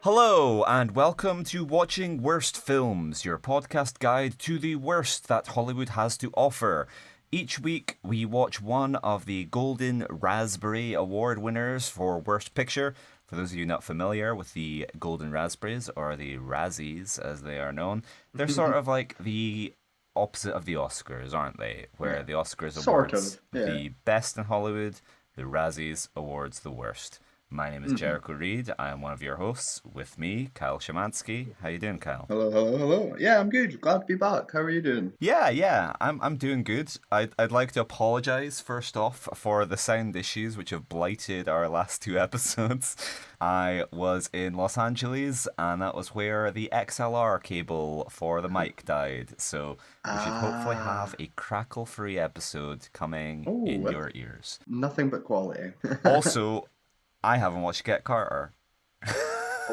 Hello, and welcome to Watching Worst Films, your podcast guide to the worst that Hollywood has to offer. Each week, we watch one of the Golden Raspberry Award winners for Worst Picture. For those of you not familiar with the Golden Raspberries, or the Razzies as they are known, they're sort of like the opposite of the Oscars, aren't they? Where the Oscars awards the best in Hollywood, the Razzies awards the worst. My name is Jericho Reed. I am one of your hosts. With me, Kyle Szymanski. How you doing, Kyle? Hello. Yeah, I'm good. Glad to be back. How are you doing? Yeah. I'm doing good. I'd like to apologise first off for the sound issues which have blighted our last two episodes. I was in Los Angeles, and that was where the XLR cable for the mic died. So we should hopefully have a crackle-free episode coming in your ears. Nothing but quality. Also, I haven't watched Get Carter.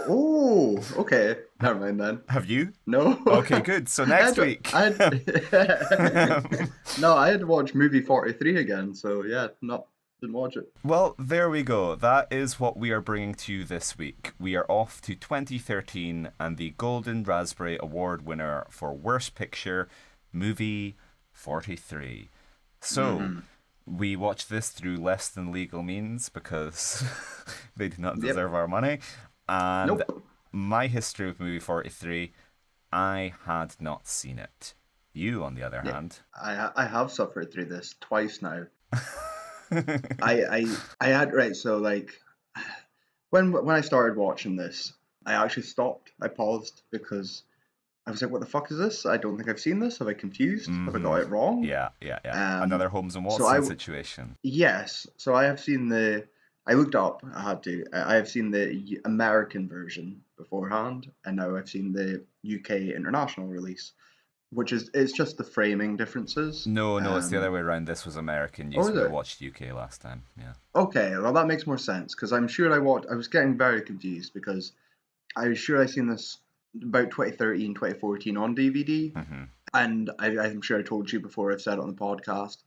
Oh, okay. Never mind then. Have you? No. Okay, good. So next week. No, I had to watch movie 43 again, so yeah, didn't watch it. Well, there we go. That is what we are bringing to you this week. We are off to 2013 and the Golden Raspberry Award winner for Worst Picture, movie 43. So, we watched this through less than legal means because they do not deserve our money. And my history with movie 43, I had not seen it. You, on the other hand, I have suffered through this twice now. I had so like when I started watching this, I actually stopped. I paused because I was like, what the fuck is this? I don't think I've seen this. Have I confused? Have I got it wrong? Yeah. Another Holmes and Watson situation. Yes. So I have seen I looked up, I had to. I have seen the American version beforehand, and now I've seen the UK international release, which it's just the framing differences. No, it's the other way around. This was American. You watched UK last time. Yeah. Okay, well that makes more sense, because I'm sure I was getting very confused, because I was sure I seen this about 2013, 2014 on DVD, and I'm sure I told you before, I've said it on the podcast,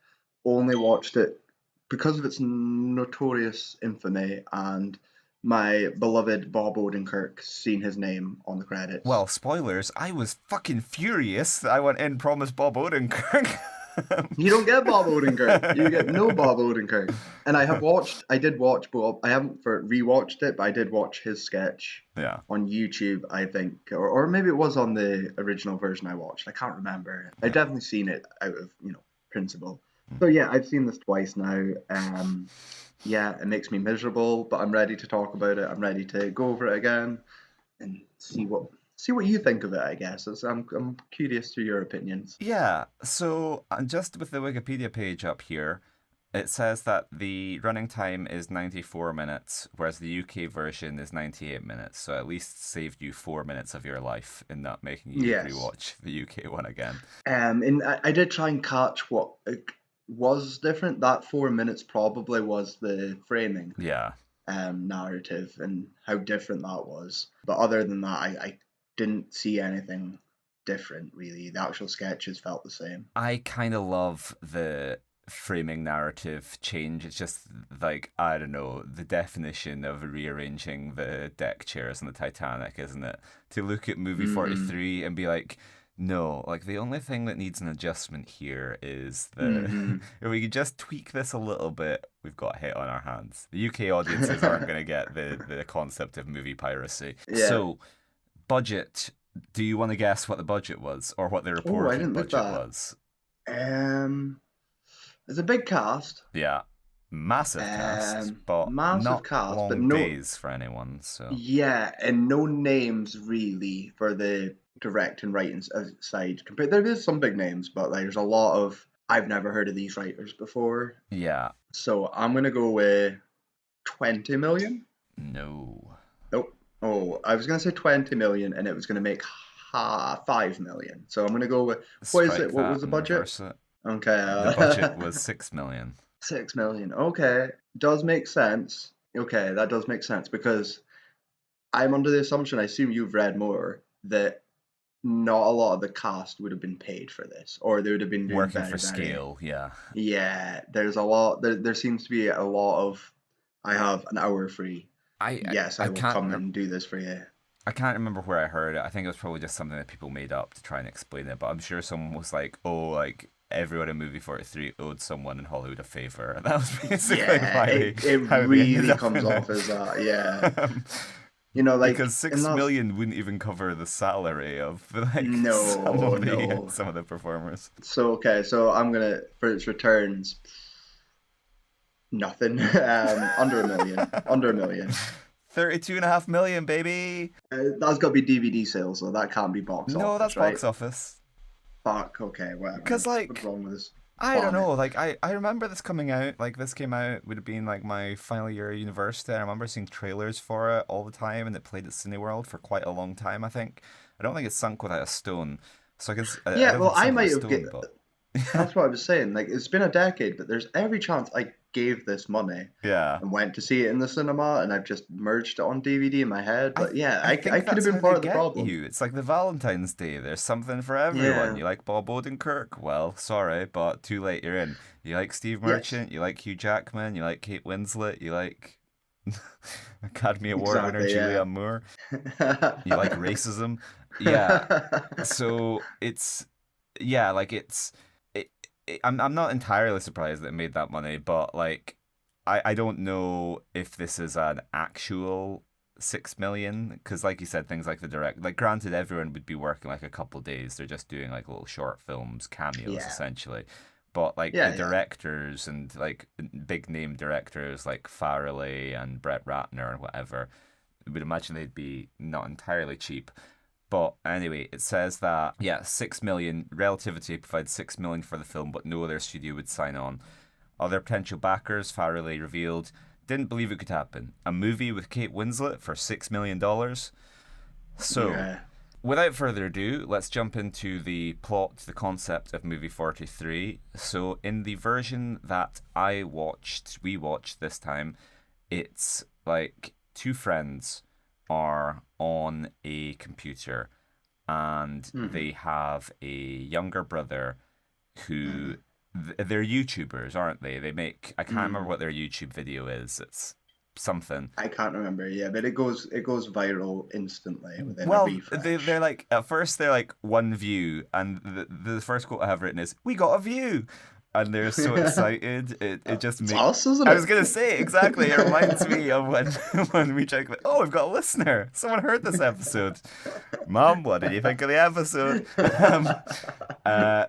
only watched it because of its notorious infamy and my beloved Bob Odenkirk seeing his name on the credits. Well, spoilers, I was fucking furious that I went in promised Bob Odenkirk. You don't get Bob Odenkirk. You get no Bob Odenkirk. And I did watch Bob. I haven't rewatched it, but I did watch his sketch on YouTube, I think. Or maybe it was on the original version I watched. I can't remember. I've definitely seen it out of, principle. So yeah, I've seen this twice now. Yeah, it makes me miserable, but I'm ready to talk about it. I'm ready to go over it again and see what you think of it, I guess. I'm curious to your opinions. Yeah, so just with the Wikipedia page up here, it says that the running time is 94 minutes, whereas the UK version is 98 minutes. So at least saved you 4 minutes of your life in not making you rewatch the UK one again. And I did try and catch what was different. That 4 minutes probably was the framing narrative and how different that was. But other than that, I didn't see anything different, really. The actual sketches felt the same. I kind of love the framing narrative change. It's just like, I don't know, the definition of rearranging the deck chairs on the Titanic, isn't it? To look at movie 43 and be like, no, like the only thing that needs an adjustment here is if we could just tweak this a little bit, we've got a hit on our hands. The UK audiences aren't going to get the concept of movie piracy. Yeah. So, budget. Do you want to guess what the budget was, or what the reported budget was? It's a big cast. Yeah, massive cast, but not long days for anyone. So yeah, and no names really for the direct and writing side. There is some big names, but there's a lot of I've never heard of these writers before. Yeah. So I'm gonna go with 20 million. No. Nope. Oh, I was gonna say 20 million, and it was gonna make 5 million. So I'm gonna go with what is it? What was the budget? Okay. The budget was 6 million. 6 million. Okay. Does make sense. Okay, that does make sense, because I'm under the assumption, I assume you've read more, that not a lot of the cast would have been paid for this, or they would have been working for scale. Yeah. Yeah, there's a lot. There seems to be a lot of, I have an hour free. I will come and do this for you. I can't remember where I heard it. I think it was probably just something that people made up to try and explain it. But I'm sure someone was like, "Oh, like everyone in movie 43 owed someone in Hollywood a favor," and that was basically it really comes off as that. Yeah, like because 6 million wouldn't even cover the salary of like no. some of the performers. So I'm gonna, for its returns, nothing. Under a million. Under a million. 32.5 million, baby. That's got to be DVD sales, though. That can't be box office. No, that's right? box office. Fuck. Okay, whatever. Because what's wrong with this? I don't know. Like I remember this coming out. Like this came out would have been like my final year at university. I remember seeing trailers for it all the time, and it played at Cineworld for quite a long time. I think. I don't think it's sunk without a stone. So I guess. I might have. That's what I was saying. Like, it's been a decade, but there's every chance I gave this money. Yeah. And went to see it in the cinema, and I've just merged it on DVD in my head. But I could have been part of the problem. It's like the Valentine's Day. There's something for everyone. Yeah. You like Bob Odenkirk? Well, sorry, but too late. You're in. You like Steve Merchant? Yes. You like Hugh Jackman? You like Kate Winslet? You like Academy Award winner Julianne Moore? You like racism? Yeah. So it's I'm not entirely surprised that it made that money, but like I don't know if this is an actual 6 million, because like you said, things like the direct, like granted everyone would be working like a couple days, they're just doing like little short films, cameos essentially, but like the directors and like big name directors like Farrelly and Brett Ratner and whatever, I would imagine they'd be not entirely cheap. But anyway, it says that, 6 million, Relativity provides 6 million for the film, but no other studio would sign on. Other potential backers, Farrelly revealed, didn't believe it could happen. A movie with Kate Winslet for $6 million? So, without further ado, let's jump into the plot, the concept of movie 43. So, in the version that we watched this time, it's like two friends are on a computer and they have a younger brother who they're YouTubers, aren't they? They make, I can't remember what their YouTube video is. It's something. I can't remember, but it goes viral instantly within a refresh. They're like, at first they're like 1 view, and the first quote I have written is, "We got a view." And they're so excited. It just makes us, isn't it? I was gonna say exactly. It reminds me of when we check. Oh, we've got a listener. Someone heard this episode. Mom, what did you think of the episode?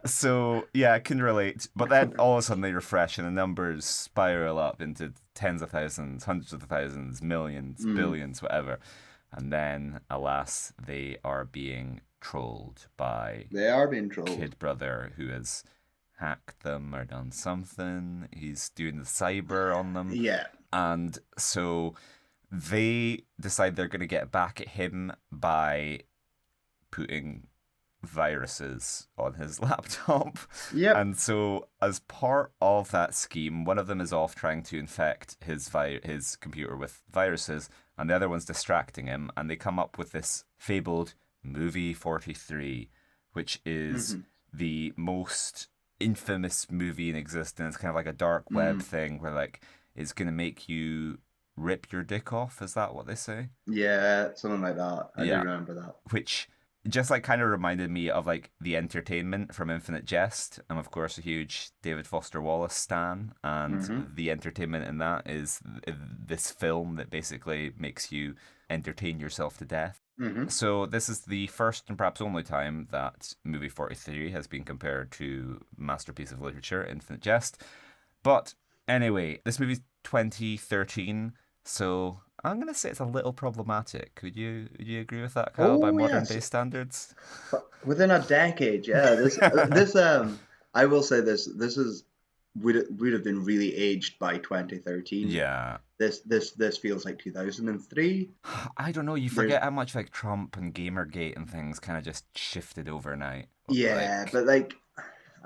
So I can relate. But then all of a sudden they refresh and the numbers spiral up into tens of thousands, hundreds of thousands, millions, billions, whatever. And then, alas, they are being trolled by. They are being trolled. Kid brother who is. Hacked them or done something. He's doing the cyber on them. Yeah. And so they decide they're going to get back at him by putting viruses on his laptop. Yep. And so as part of that scheme, one of them is off trying to infect his computer with viruses, and the other one's distracting him, and they come up with this fabled movie 43, which is the most infamous movie in existence, kind of like a dark web thing where like it's gonna make you rip your dick off. Is that what they say? Yeah, something like that. I do remember that. Which just like kind of reminded me of like The Entertainment from Infinite Jest. I'm of course a huge David Foster Wallace stan, and The Entertainment in that is this film that basically makes you entertain yourself to death. So this is the first and perhaps only time that movie 43 has been compared to masterpiece of literature, Infinite Jest. But anyway, this movie's 2013, so I'm going to say it's a little problematic. Would you agree with that, Kyle, by modern day standards? Within a decade, yeah. This I will say this would have been really aged by 2013. Yeah. This feels like 2003. I don't know. You forget how much like Trump and Gamergate and things kind of just shifted overnight. Yeah, but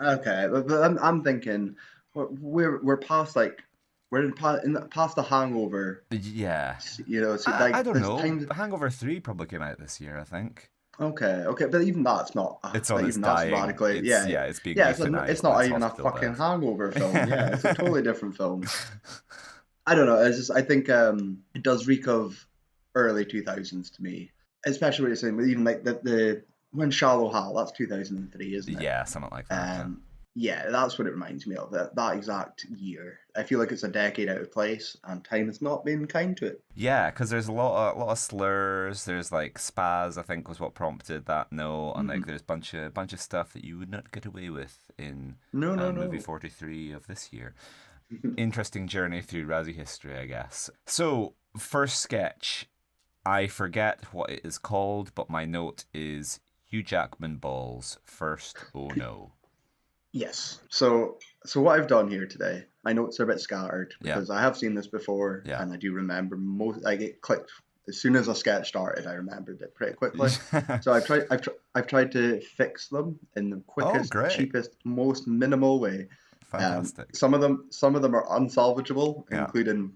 okay, but I'm thinking we're past past the Hangover. Yeah. So I don't know. Hangover 3 probably came out this year, I think. Okay, but even that's not. It's on its dying. It's being euthanized. It's not even a fucking Hangover film. Yeah, it's a totally different film. I don't know. I think it does reek of early 2000s to me. especially what you're saying, even like the when Shallow Hal, that's 2003, isn't it? Yeah, something like that. Yeah, that's what it reminds me of, that exact year. I feel like it's a decade out of place, and time has not been kind to it. Yeah, because there's a lot of slurs. There's like spaz, I think, was what prompted that note, and like there's a bunch of stuff that you would not get away with in movie 43 of this year. Interesting journey through Razzie history, I guess. So, first sketch, I forget what it is called, but my note is Hugh Jackman balls first. Oh no. Yes. So what I've done here today, my notes are a bit scattered because I have seen this before, and I do remember most. Like, it clicked as soon as a sketch started. I remembered it pretty quickly. So I've tried to fix them in the quickest, cheapest, most minimal way. Fantastic. Some of them are unsalvageable, including.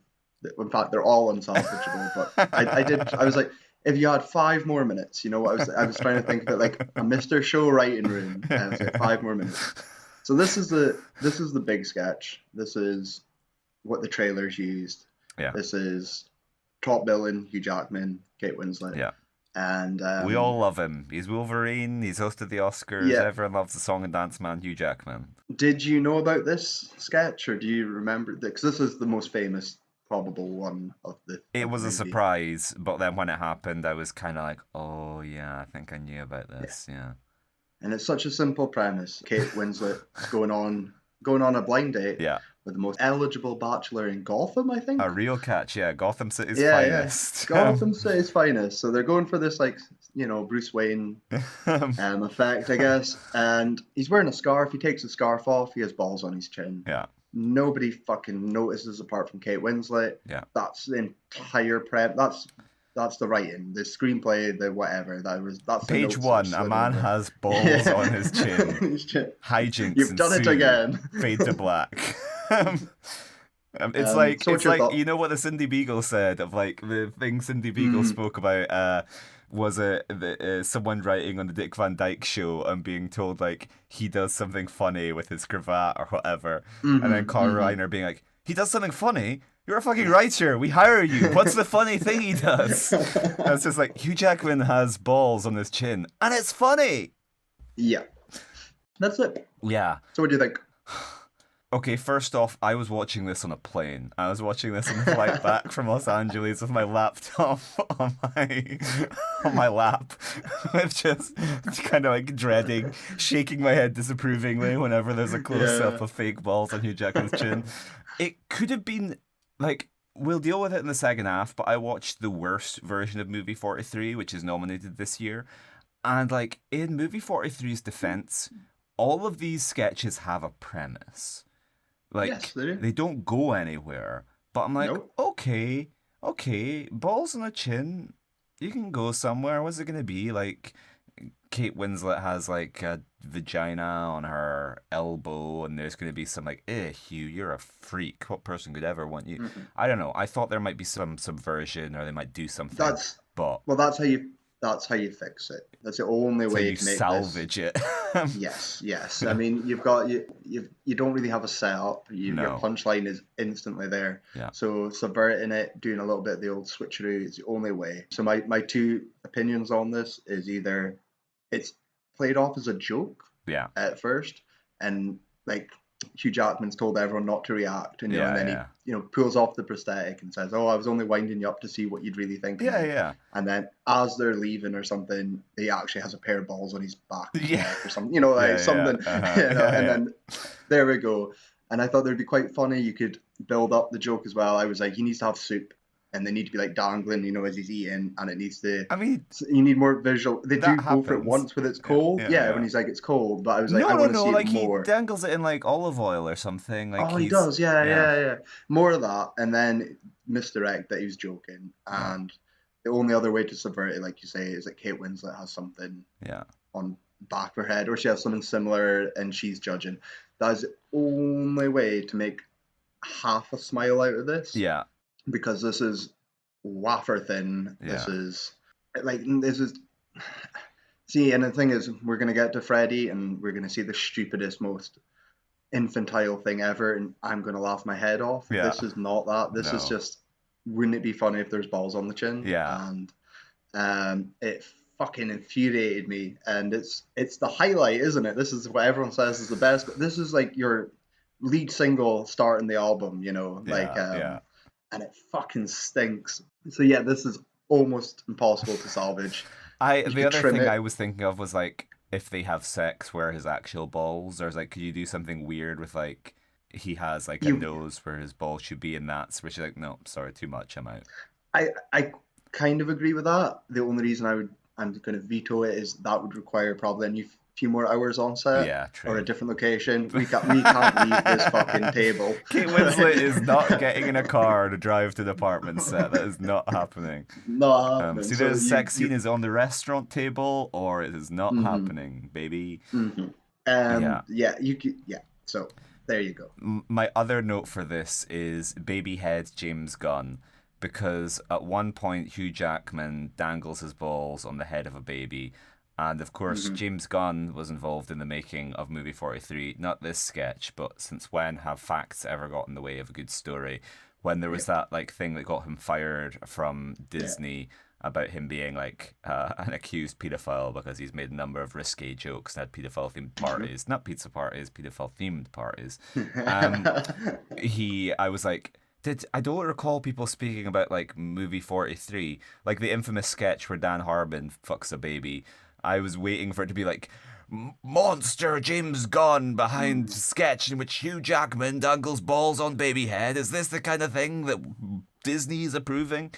In fact, they're all unsalvageable. But I was like, if you had 5 more minutes, I was trying to think of it like a Mr. Show writing room. And I was like, 5 more minutes. So this is the big sketch. This is what the trailers used. Yeah. This is top billing, Hugh Jackman, Kate Winslet. Yeah. And we all love him. He's Wolverine. He's hosted the Oscars. Yeah. Everyone loves the song and dance man, Hugh Jackman. Did you know about this sketch, or do you remember? Because this is the most famous, probable one of the. It was a surprise, but then when it happened, I was kind of like, "Oh yeah, I think I knew about this." Yeah. And it's such a simple premise. Kate Winslet going on a blind date. Yeah. With the most eligible bachelor in Gotham, I think. A real catch, yeah. Gotham City's finest. Yeah. Gotham City's finest. So they're going for this, like, Bruce Wayne effect, I guess. And he's wearing a scarf. He takes the scarf off. He has balls on his chin. Yeah. Nobody fucking notices apart from Kate Winslet. Yeah. That's the entire That's the writing, the screenplay, the whatever. That's page 1. A man has balls on his chin. Hijinks. You've done it again. Fade to black. It's like you know what the Cindy Beagle said of like the thing Cindy Beagle spoke about was someone writing on the Dick Van Dyke Show and being told like he does something funny with his cravat or whatever, and then Carl Reiner being like, he does something funny? You're a fucking writer. We hire you. What's the funny thing he does? And it's just like, Hugh Jackman has balls on his chin, and it's funny. Yeah. That's it. Yeah. So what do you think? Okay, first off, I was watching this on a plane. I was watching this on the flight back from Los Angeles with my laptop on my lap, with just kind of like dreading, shaking my head disapprovingly whenever there's a close-up of fake balls on Hugh Jackman's chin. It could have been, like, we'll deal with it in the second half, but I watched the worst version of Movie 43, which is nominated this year. And, like, in Movie 43's defense, all of these sketches have a premise. Like, yes, they do. They don't go anywhere. But I'm like, okay, balls on a chin, you can go somewhere. What's it going to be? Like, Kate Winslet has, like, a vagina on her elbow, and there's going to be some, like, Hugh, you're a freak. What person could ever want you? Mm-hmm. I don't know. I thought there might be some subversion, or they might do something. That's how you fix it. That's the only way to make salvage it. Yes. I mean, you don't really have a setup. Your punchline is instantly there. Yeah. So subverting it, doing a little bit of the old switcheroo is the only way. So my 2 opinions on this is either it's played off as a joke at first, and like Hugh Jackman's told everyone not to react, and then he pulls off the prosthetic and says, "Oh, I was only winding you up to see what you'd really think." And then as they're leaving or something, he actually has a pair of balls on his back or something, something. And then there we go. And I thought there'd be quite funny. You could build up the joke as well. I was like, he needs to have soup. And they need to be like dangling, as he's eating, and it needs to. I mean, you need more visual. They do go for it once with it's cold. When he's like, it's cold. But I was like, I want to see it more. He dangles it in like olive oil or something. Like he does. Yeah. More of that, and then misdirect that he was joking. And the only other way to subvert it, like you say, is that Kate Winslet has something on back of her head, or she has something similar, and she's judging. That is the only way to make half a smile out of this. Yeah. Because this is wafer thin. This is. See, and the thing is, we're going to get to Freddy, and we're going to see the stupidest, most infantile thing ever, and I'm going to laugh my head off. Yeah. This is not that. This is just, wouldn't it be funny if there's balls on the chin? Yeah. And It fucking infuriated me, and it's the highlight, isn't it? This is what everyone says is the best. But this is like your lead single starting the album, and it fucking stinks. So yeah, this is almost impossible to salvage. The other thing I was thinking of was like if they have sex where his actual balls, or like could you do something weird with like he has like a nose where his balls should be, and that's which is like no, sorry, too much, I'm out. I kind of agree with that. The only reason I'm going to veto it is that would require probably a few more hours on set. Yeah, true. Or a different location. We can't leave this fucking table. Kate Winslet is not getting in a car to drive to the apartment set. That is not happening. Not happening. So the sex scene is on the restaurant table, or it is not happening, baby. Mm-hmm. So there you go. My other note for this is baby head James Gunn. Because at one point, Hugh Jackman dangles his balls on the head of a baby. And of course, James Gunn was involved in the making of movie 43. Not this sketch, but since when have facts ever got in the way of a good story? When there was that like thing that got him fired from Disney about him being like an accused paedophile because he's made a number of risque jokes and had paedophile-themed parties. Not pizza parties, paedophile-themed parties. I was like... I don't recall people speaking about like movie 43, like the infamous sketch where Dan Harmon fucks a baby. I was waiting for it to be like monster James Gunn behind sketch in which Hugh Jackman dangles balls on baby head. Is this the kind of thing that Disney is approving?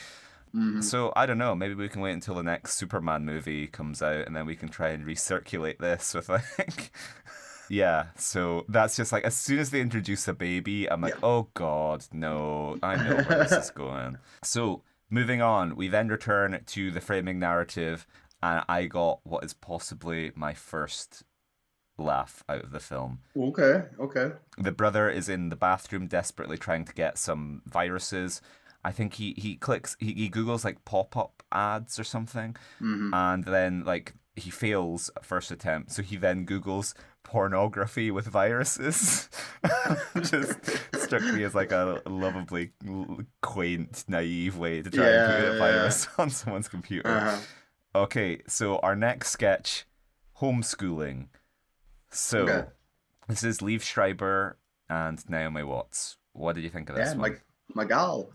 So I don't know. Maybe we can wait until the next Superman movie comes out and then we can try and recirculate this with like. Yeah, so that's just like, as soon as they introduce a baby, I'm like, oh God, no, I know where this is going. So, moving on, we then return to the framing narrative, and I got what is possibly my first laugh out of the film. Okay. The brother is in the bathroom desperately trying to get some viruses. I think he Googles like pop-up ads or something, and then like he fails at first attempt, so he then Googles pornography with viruses. Just struck me as like a lovably quaint, naive way to try and put a virus on someone's computer. Okay, so our next sketch, homeschooling. So this is Liev Schreiber and Naomi Watts. What did you think of this one? My gal.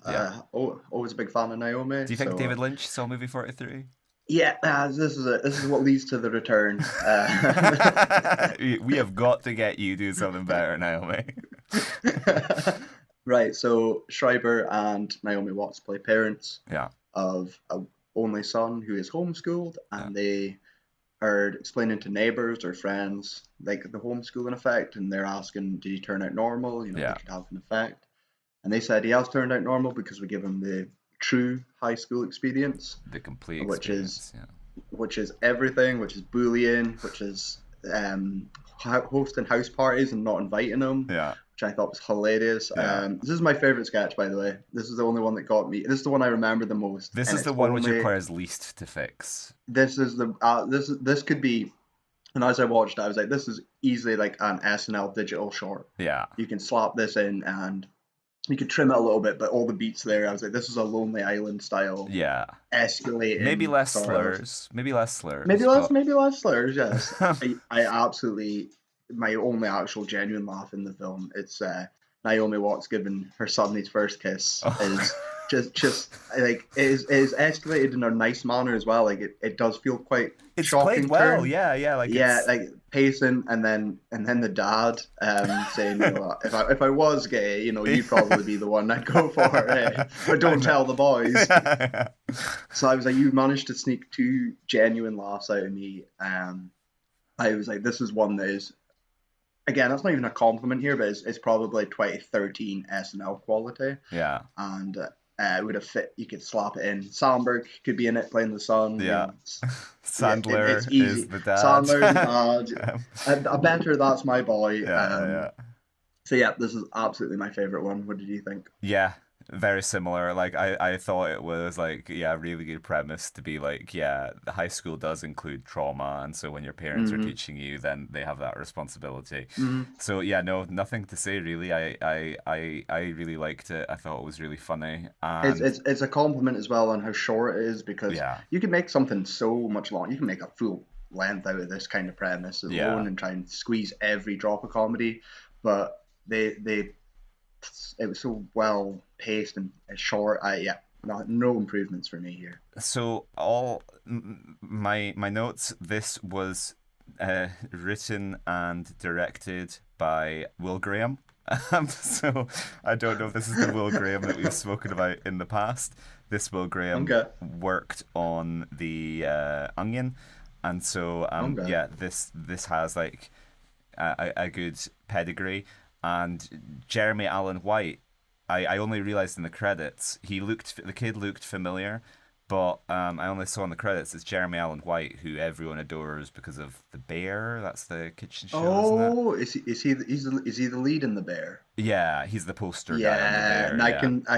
Always a big fan of Naomi. Do you think David Lynch saw movie 43? Yeah, this is what leads to the return. We have got to get you do something better, Naomi. Right, so Schreiber and Naomi Watts play parents of an only son who is homeschooled, and they are explaining to neighbors or friends like the homeschooling effect, and they're asking, did he turn out normal? It could have an effect. And they said he has turned out normal because we give him the true high school experience, the complete experience, which is everything, which is bullying, which is hosting house parties and not inviting them, which I thought was hilarious. This is my favorite sketch, by the way. This is the only one that got me. This is the one I remember the most. This is the one which requires least to fix. This is the this could be. And as I watched it, I was like, this is easily like an SNL digital short. Yeah, you can slap this in and you could trim it a little bit, but all the beats there, I was like, this is a Lonely Island style. Yeah. Escalating. Maybe less slurs. Maybe less slurs. Maybe less slurs, yes. I absolutely, my only actual genuine laugh in the film, it's Naomi Watts giving her son his first kiss. Is just like it is escalated in a nice manner as well. Like it does feel quite shocking. It's played well, like pacing, and then the dad saying, if I was gay, you'd probably be the one I'd go for, but don't tell the boys. So I was like, you managed to sneak two genuine laughs out of me. I was like, this is one that is, again, that's not even a compliment here, but it's probably 2013 SNL quality. Yeah. And it would have fit. You could slap it in. Sandberg could be in it playing the son. Yeah. Sandler it's easy. is the dad. Sandler is the dad. A better That's My Boy. Yeah. So yeah, this is absolutely my favorite one. What did you think? Yeah. Very similar. Like I thought it was like, yeah, a really good premise to be like, yeah, the high school does include trauma, and so when your parents are Mm-hmm. teaching you, then they have that responsibility. Mm-hmm. So yeah, no, nothing to say really. I really liked it. I thought it was really funny, It's, and it's it's a compliment as well on how short it is, because yeah, you can make something so much long. You can make a full length out of this kind of premise yeah. alone and try and squeeze every drop of comedy, but they it was so well paced and short. Yeah, no improvements for me here. So my notes. This was written and directed by Will Graham. So I don't know if this is the Will Graham that we've spoken about in the past. This Will Graham Okay, worked on the Onion, and so okay. yeah, this has like a good pedigree. And Jeremy Allen White, I only realized in the credits the kid looked familiar, but I only saw in the credits it's Jeremy Allen White, who everyone adores because of The Bear. That's the kitchen show, isn't it? Oh, is he the lead in The Bear? Yeah, he's the poster guy on The Yeah, Bear. and Yeah,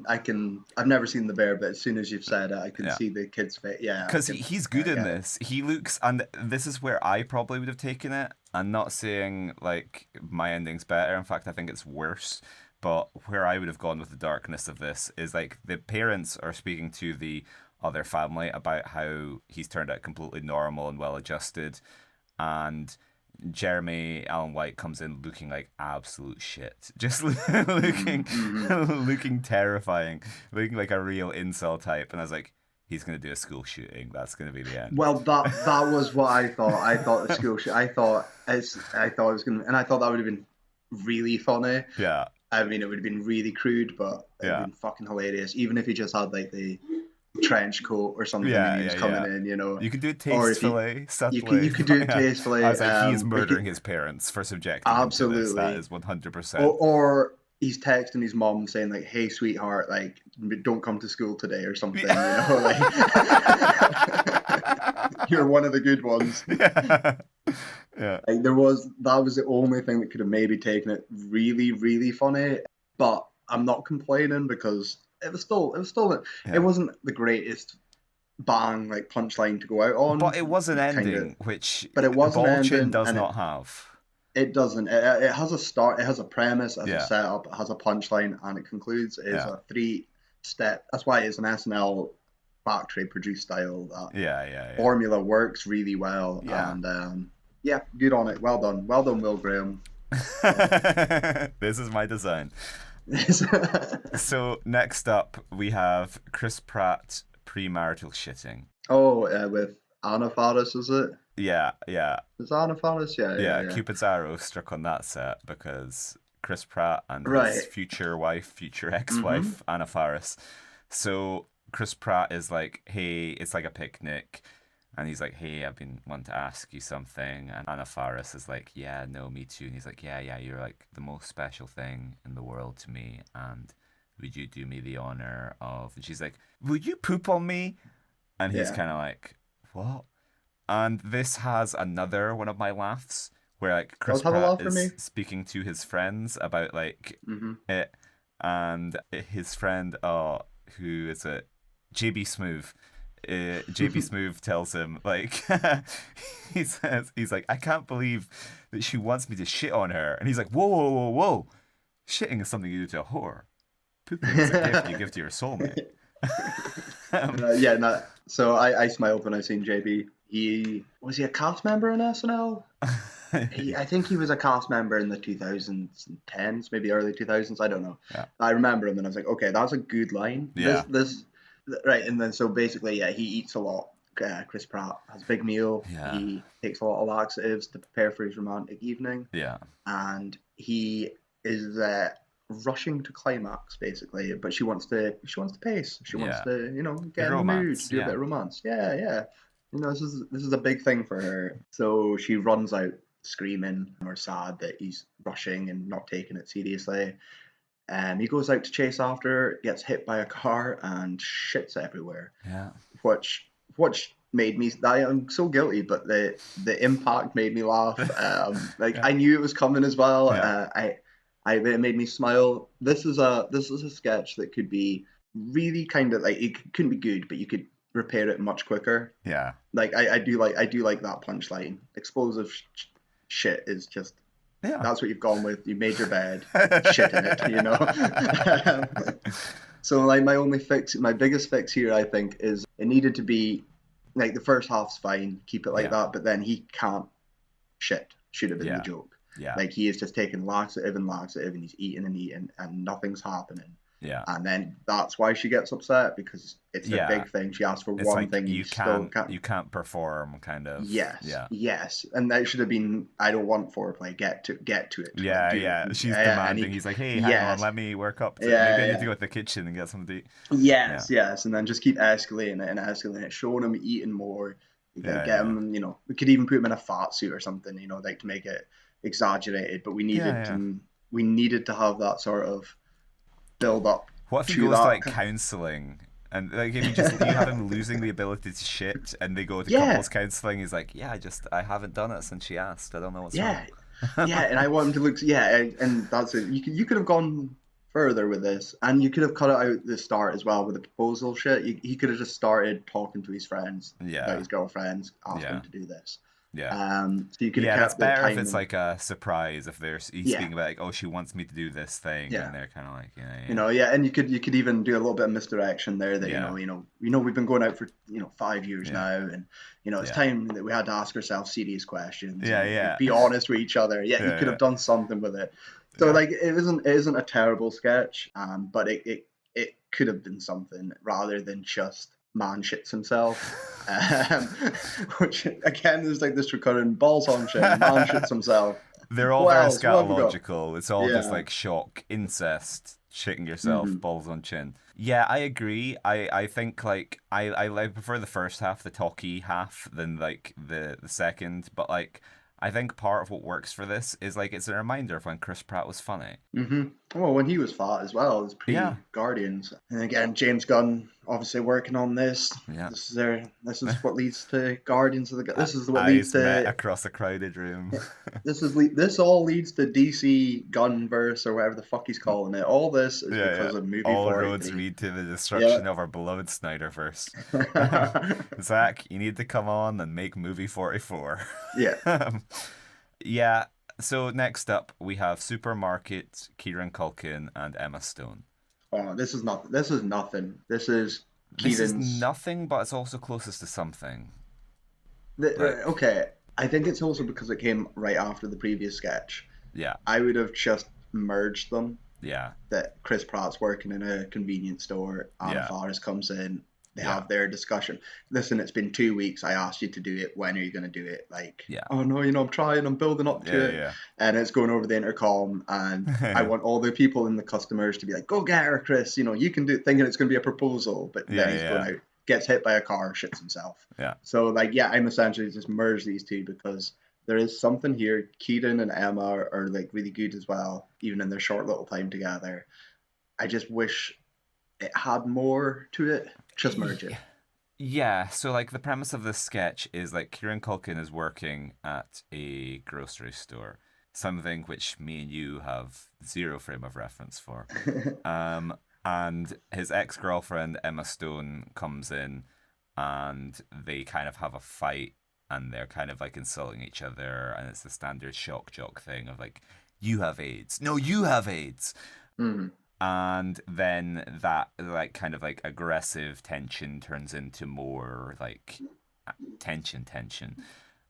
I can. I've never seen The Bear, but as soon as you've said it, I can yeah. see the kid's face. Yeah, Because he's good I in get it. this. He looks, and this is where I probably would have taken it. I'm not saying like my ending's better. In fact, I think it's worse. But where I would have gone with the darkness of this is like the parents are speaking to the other family about how he's turned out completely normal and well adjusted, and Jeremy Allen White comes in looking like absolute shit, just looking Hmm. looking terrifying, looking like a real incel type, and I was like, he's gonna do a school shooting. That's gonna be the end. Well, that was what I thought. I thought the school shoot. I thought it was gonna, and I thought that would have been really funny. Yeah, I mean, it would have been really crude, but it would have yeah, been fucking hilarious. Even if he just had like the trench coat or something and yeah, he yeah, was coming yeah. in, you know, You could do it or if tastefully, you subtly. could do But it yeah, I tastefully. was like, he is Or murdering his parents for subjecting him to this. That absolutely, is 100%. or he's texting his mom saying like, "Hey, sweetheart, like, don't come to school today" or something, you know, like you're one of the good ones. Yeah, yeah, Like that was the only thing that could have maybe taken it really, really funny. But I'm not complaining because it yeah. wasn't the greatest bang like punchline to go out on. But it was an Kind of, ending, which but it was an Ballchin ending, does and not have. it doesn't. It has a start, it has a premise, it has a Yeah, setup, it has a punchline, and it concludes. It is yeah, a three-step. That's why it's an SNL factory produced style. That yeah, yeah, yeah. formula works really well, Yeah. and yeah, good on it. Well done, Will Graham. This is my design. Uh, So next up we have Chris Pratt premarital shitting. oh, with Anna Faris, is it? Yeah, yeah, Is Anna Faris? Yeah, yeah, yeah. yeah. Cupid's arrow struck on that set because Chris Pratt and his Right. future wife, future Mm-hmm. ex-wife, Anna Faris. So Chris Pratt is like, hey, it's like a picnic. And he's like, hey, I've been wanting to ask you something. And Anna Faris is like, yeah, no, me too. And he's like, yeah, you're like the most special thing in the world to me. And would you do me the honor of... And she's like, would you poop on me? And he's Yeah. kind of like, what? And this has another one of my laughs where like Chris Does have a Pratt laugh for is me. speaking to his friends about like Mm-hmm. it, and his friend, who is it? JB Smooth. JB Smoove tells him like he's like, I can't believe that she wants me to shit on her, and he's like, whoa, shitting is something you do to a whore. Pooping is a gift you give to your soulmate. Yeah, no. So I smiled when I seen JB. He a cast member in SNL? I think he was a cast member in the 2010s, maybe early 2000s. I don't know. Yeah, I remember him, and I was like, okay, that's a good line. yeah, Right, and then so basically, yeah, he eats a lot. Chris Pratt has a big meal. yeah, He takes a lot of laxatives to prepare for his romantic evening, yeah, and he is rushing to climax basically. But she wants to pace. She wants yeah. to The get in the mood, romance, do a bit yeah, of romance. Yeah, yeah. This is a big thing for her. So she runs out screaming or sad that he's rushing and not taking it seriously. He goes out to chase after her, gets hit by a car, and shits everywhere. yeah, Which made me. I am so guilty, but the impact made me laugh. Like yeah, I knew it was coming as well. yeah, It made me smile. This is a sketch that could be really kind of like it couldn't be good, but you could repair it much quicker. Yeah. Like I do like that punchline. Explosive shit is just that's what you've gone with. You made your bed, shit in it, you know. So like my biggest fix here, I think, is it needed to be like the first half's fine, keep it like that, but then he can't shit. Should have been the joke. Yeah. Like he is just taking laxative and laxative, and he's eating and eating, and nothing's happening. Yeah. And then that's why she gets upset, because it's a big thing. She asked for one like thing. You can't perform, kind of. Yes. Yeah. Yes. And that should have been, I don't want foreplay. Get to it. Yeah. Yeah. She's demanding. He's like, hey, hang on, let me work up. Maybe I need to go to the kitchen and get something to eat. Yes. Yes. And then just keep escalating it, showing him eating more. Get him, you know, we could even put him in a fat suit or something, you know, like to make it exaggerated. But we needed to have that sort of build up. What if he goes to like counselling, and like if you have him losing the ability to shit, and they go to couples counselling, he's like, I haven't done it since she asked. I don't know what's wrong. And I want him to look. And that's it. You could have gone further with this, and you could have cut it out at the start as well with the proposal shit. He could have just started talking to his friends, about his girlfriends, asking him to do this. So you could have that's kept better the if it's like a surprise. If he's speaking about like, oh, she wants me to do this thing, and they're kind of like, you know, and you could even do a little bit of misdirection there. That you know, we've been going out for 5 years now, and you know, it's time that we had to ask ourselves serious questions. Be honest with each other. You could have done something with it. So like, it isn't a terrible sketch, but it could have been something rather than just man shits himself, which again is like this recurring balls on shit, man shits himself. They're all very scatological. It's all just like shock, incest, shitting yourself, balls on chin. Yeah, I agree. I think like I prefer the first half, the talky half, than like the second. But like, I think part of what works for this is like it's a reminder of when Chris Pratt was funny. Well, when he was fat as well, it was pre-Guardians. And again, James Gunn obviously working on this. This is what leads to Guardians of the. This is what leads to across a crowded room. This all leads to DC Gunverse or whatever the fuck he's calling it. All this is because of movie. All roads lead to the destruction of our beloved Snyderverse. Zach, you need to come on and make movie 44. So next up we have Supermarket, Kieran Culkin, and Emma Stone. Oh, this is nothing. This is nothing, but it's also closest to something. Okay, I think it's also because it came right after the previous sketch. I would have just merged them. That Chris Pratt's working in a convenience store, Anna Faris comes in, they have their discussion. Listen, it's been 2 weeks. I asked you to do it. When are you going to do it? Like, oh no, I'm trying. I'm building up to it. And it's going over the intercom, and I want all the people and the customers to be like, go get her, Chris. You know, you can do it, thinking it's going to be a proposal. But then he's going out, gets hit by a car, shits himself. So like, I'm essentially just merged these two because there is something here. Keaton and Emma are like really good as well, even in their short little time together. I just wish it had more to it. Just merge it. Yeah, so like the premise of this sketch is like Kieran Culkin is working at a grocery store, something which me and you have zero frame of reference for. And his ex-girlfriend Emma Stone comes in, and they kind of have a fight, and they're kind of like insulting each other, and it's the standard shock jock thing of like, you have AIDS. No, you have AIDS. And then that like kind of like aggressive tension turns into more like tension.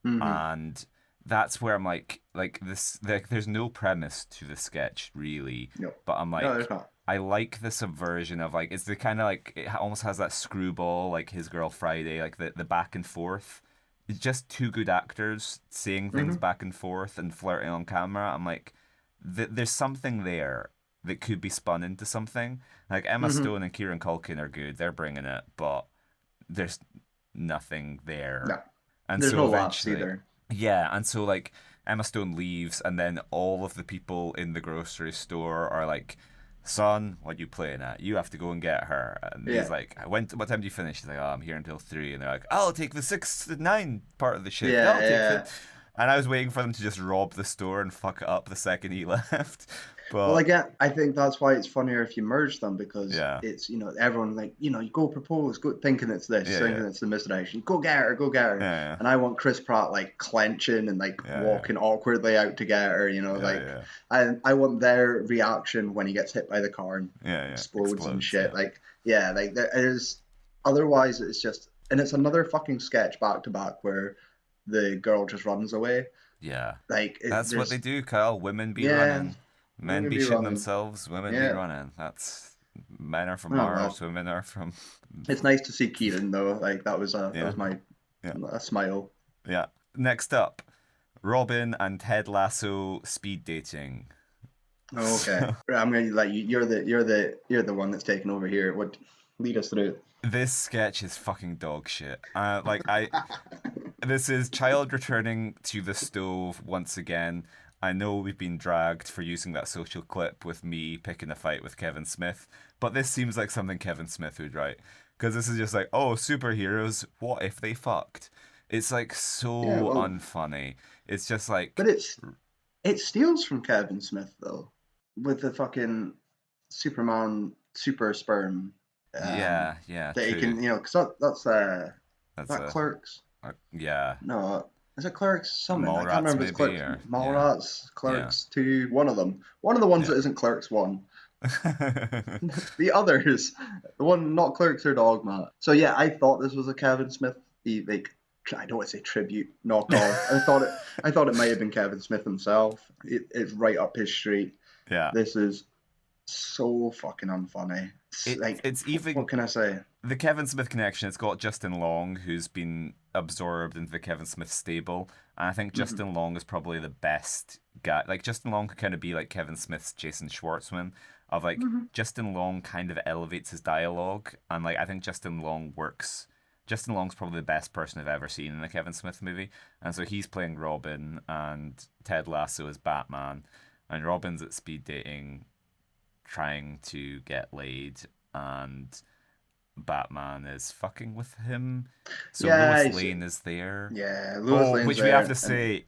And that's where I'm like this, like there's no premise to the sketch really. But I'm like, there's not. I like the subversion of like, it's the kind of like, it almost has that Screwball, like His Girl Friday, like the back and forth. It's just two good actors saying things back and forth and flirting on camera. I'm like, there's something there that could be spun into something. Like Emma Stone and Kieran Culkin are good, they're bringing it, but there's nothing there. No. And there's so no eventually, laughs either. Yeah, and so like Emma Stone leaves, and then all of the people in the grocery store are like, son, what are you playing at? You have to go and get her. And he's like, what time do you finish? He's like, I'm here until 3. And they're like, I'll take the 6 to 9 part of the shift. I'll take it. And I was waiting for them to just rob the store and fuck it up the second he left. Well, again, I think that's why it's funnier if you merge them, because it's, everyone like, you go propose, go thinking it's this, thinking it's the misdirection. Go get her, go get her. And I want Chris Pratt like clenching and like walking awkwardly out to get her, I want their reaction when he gets hit by the car and explodes and shit. There's otherwise it's just, and it's another fucking sketch back to back where the girl just runs away. Yeah. That's what they do, Kyle. Women be running. Men be shitting themselves, women be running. Men are from Mars, women are from... It's nice to see Kieran, though. That was my a smile. Yeah. Next up, Robin and Ted Lasso speed dating. Oh, okay. I'm going to let you... You're the one that's taking over here. Lead us through it. This sketch is fucking dog shit. This is child returning to the stove once again. I know we've been dragged for using that social clip with me picking a fight with Kevin Smith, but this seems like something Kevin Smith would write. Because this is just like, oh, superheroes, what if they fucked? It's like so unfunny. It's just like... But it steals from Kevin Smith, though, with the fucking Superman super sperm. That he can, because that's Clerks. Yeah. No, is it Clerks? Something. I can't remember. It's Clerks. Mallrats, Clerks 2. One of them. One of the ones that isn't Clerks 1. The others, the one not Clerks or Dogma. So yeah, I thought this was a Kevin Smith. I don't want to say tribute knockoff. I thought it might have been Kevin Smith himself. It's right up his street. Yeah. This is so fucking unfunny. It's even, what can I say? The Kevin Smith connection, it's got Justin Long, who's been absorbed into the Kevin Smith stable. And I think Justin Long is probably the best guy. Like, Justin Long could kind of be like Kevin Smith's Jason Schwartzman. Justin Long kind of elevates his dialogue. And, I think Justin Long's probably the best person I've ever seen in a Kevin Smith movie. And so he's playing Robin, and Ted Lasso is Batman. And Robin's at speed dating, trying to get laid, and Batman is fucking with him. So Lois Lane is there. Yeah, Lois Lane's which there, we have to say,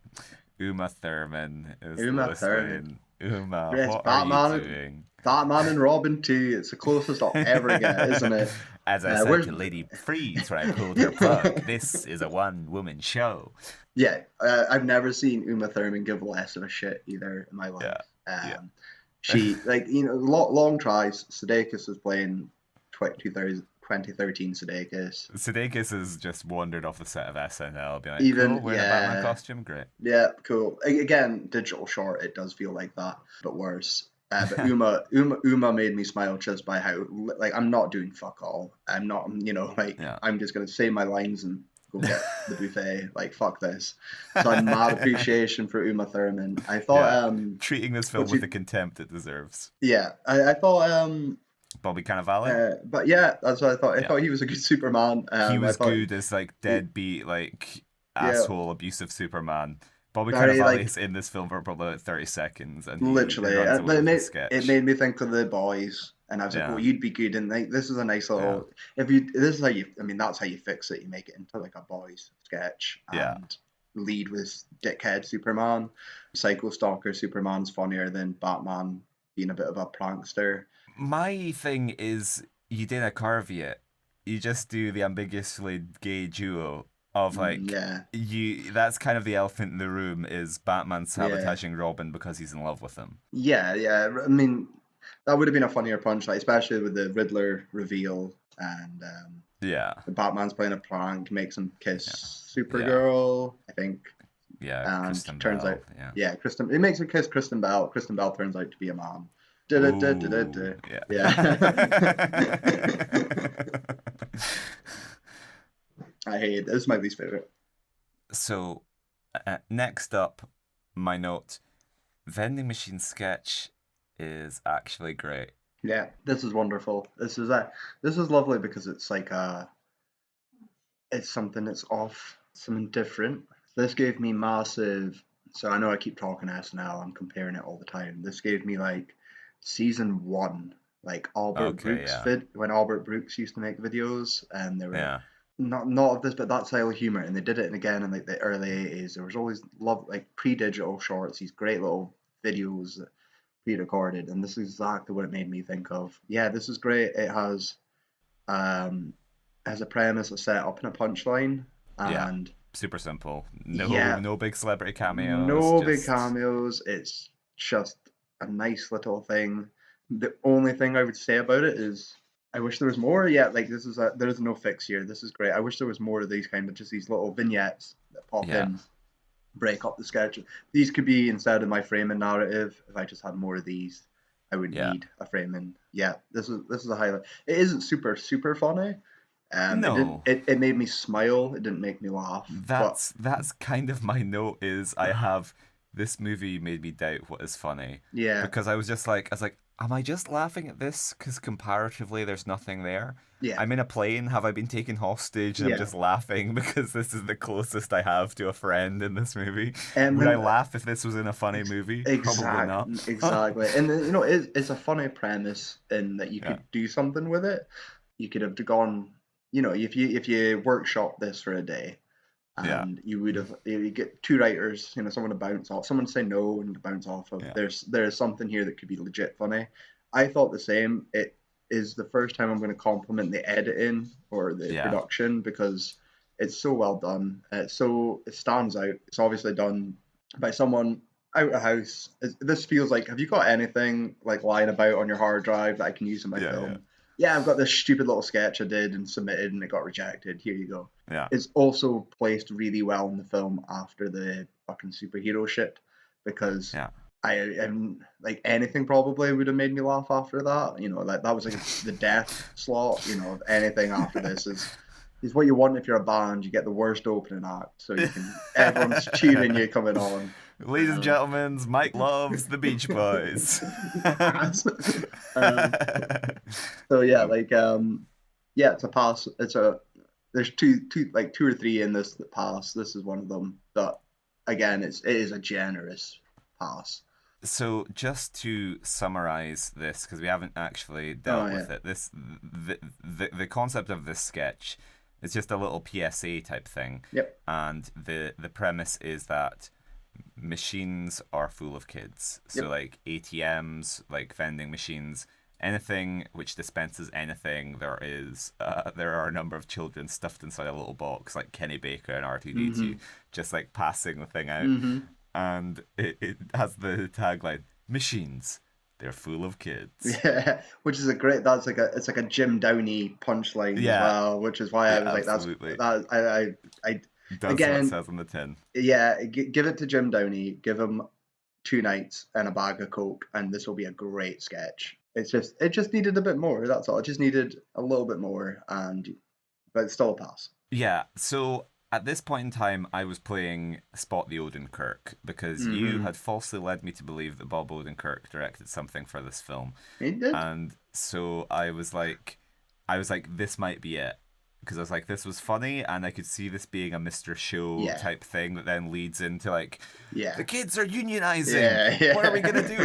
Uma Thurman is Lois Lane. Uma, what are you doing? Batman and Robin 2, it's the closest I'll ever get, isn't it? As I said to Lady Freeze when I pulled her plug, this is a one-woman show. Yeah, I've never seen Uma Thurman give less of a shit either in my life. She, long tries. Sudeikis was playing 2013 Sudeikis. Sudeikis has just wandered off the set of SNL, being like, cool, wearing a Batman costume, great. Yeah, cool. Again, digital short, it does feel like that, but worse. But Uma made me smile just by how, I'm not doing fuck all. I'm not, I'm just going to say my lines and go get the buffet. Fuck this. So I'm mad appreciation for Uma Thurman. I thought... treating this film with the contempt it deserves. Yeah, I thought... Bobby Cannavale? But yeah, that's what I thought. I thought he was a good Superman. He was good as, deadbeat, asshole, abusive Superman. Bobby Cannavale is in this film for probably 30 seconds. And literally. It made me think of The Boys. And I was like, well, you'd be good. And this is a nice little... This is how you... that's how you fix it. You make it into a Boys sketch. And lead with dickhead Superman. Psycho Stalker Superman's funnier than Batman being a bit of a prankster. My thing is, you didn't carve it. You just do the ambiguously gay duo of that's kind of the elephant in the room, is Batman sabotaging Robin because he's in love with him. Yeah. That would have been a funnier punchline, especially with the Riddler reveal and the Batman's playing a prank, makes him kiss Supergirl, I think. Yeah, and Kristen turns Bell, out, it makes him kiss Kristen Bell. Kristen Bell turns out to be a man. Yeah. I hate it. This is my least favorite. So, next up, my note: vending machine sketch is actually great. Yeah, this is wonderful. This is lovely because it's it's something that's off, something different. This gave me massive. So I know I keep talking SNL. I'm comparing it all the time. This gave me season 1, Albert Brooks when Albert Brooks used to make videos, and they were not of this, but that style of humor, and they did it again in the early 80s. There was always pre-digital shorts, these great little videos pre-recorded, and this is exactly what it made me think of. Yeah, this is great. It has a premise, a setup, and a punchline, Yeah. and Super simple. yeah, No big celebrity cameos. no big cameos. It's just a nice little thing. The only thing I would say about it is I wish there was more. Yeah, like there is no fix here. This is great. I wish there was more of these kind of just these little vignettes that pop in, break up the sketch. These could be instead of my framing narrative. If I just had more of these, I would need a framing. Yeah, this is a highlight. It isn't super funny. No. It made me smile. It didn't make me laugh. That's kind of my note. Is I have this movie made me doubt what is funny. Yeah. Because I was like, am I just laughing at this because comparatively there's nothing there? Yeah. I'm in a plane. Have I been taken hostage? And I'm just laughing because this is the closest I have to a friend in this movie. Would I laugh if this was in a funny movie? Probably not. Exactly. And you know, it's a funny premise in that you could do something with it. You could have gone, you know, if you workshop this for a day, and you would have, you get two writers, you know, someone to bounce off, someone to say no and to bounce off of. There's something here that could be legit funny. I thought the same. It is the first time I'm going to compliment the editing or the production, because it's so well done. It stands out. It's obviously done by someone out of house. This feels like, have you got anything like lying about on your hard drive that I can use in my film? Yeah, I've got this stupid little sketch I did and submitted and it got rejected. Here you go. Yeah. It's also placed really well in the film after the fucking superhero shit, because I am like, anything probably would have made me laugh after that. You know, like that was like the death slot. You know, anything after this is what you want if you're a band. You get the worst opening act, so you can everyone's cheering you coming on. Ladies and gentlemen, Mike loves the Beach Boys. So yeah, like it's a pass. There's two or three in this that pass. This is one of them. But again, it is a generous pass. So just to summarize this, because we haven't actually dealt with it, the concept of this sketch is just a little PSA type thing. Yep. And the premise is that machines are full of kids. So like ATMs, like vending machines, anything which dispenses anything, there are a number of children stuffed inside a little box, like Kenny Baker and R2D2, just like passing the thing out. And it has the tagline, machines, they're full of kids. Yeah, which is it's like a Jim Downey punchline as well, which is why I was absolutely. like, That's again, what it says on the tin. Yeah, give it to Jim Downey, give him 2 nights and a bag of Coke, and this will be a great sketch. It just needed a bit more, that's all. It just needed a little bit more, but it's still a pass. Yeah, so at this point in time, I was playing Spot the Odenkirk, because you had falsely led me to believe that Bob Odenkirk directed something for this film. He did. And so I was like, this might be it. Because I was like, this was funny, and I could see this being a Mr. Show type thing that then leads into like, the kids are unionizing. Yeah. What are we gonna do?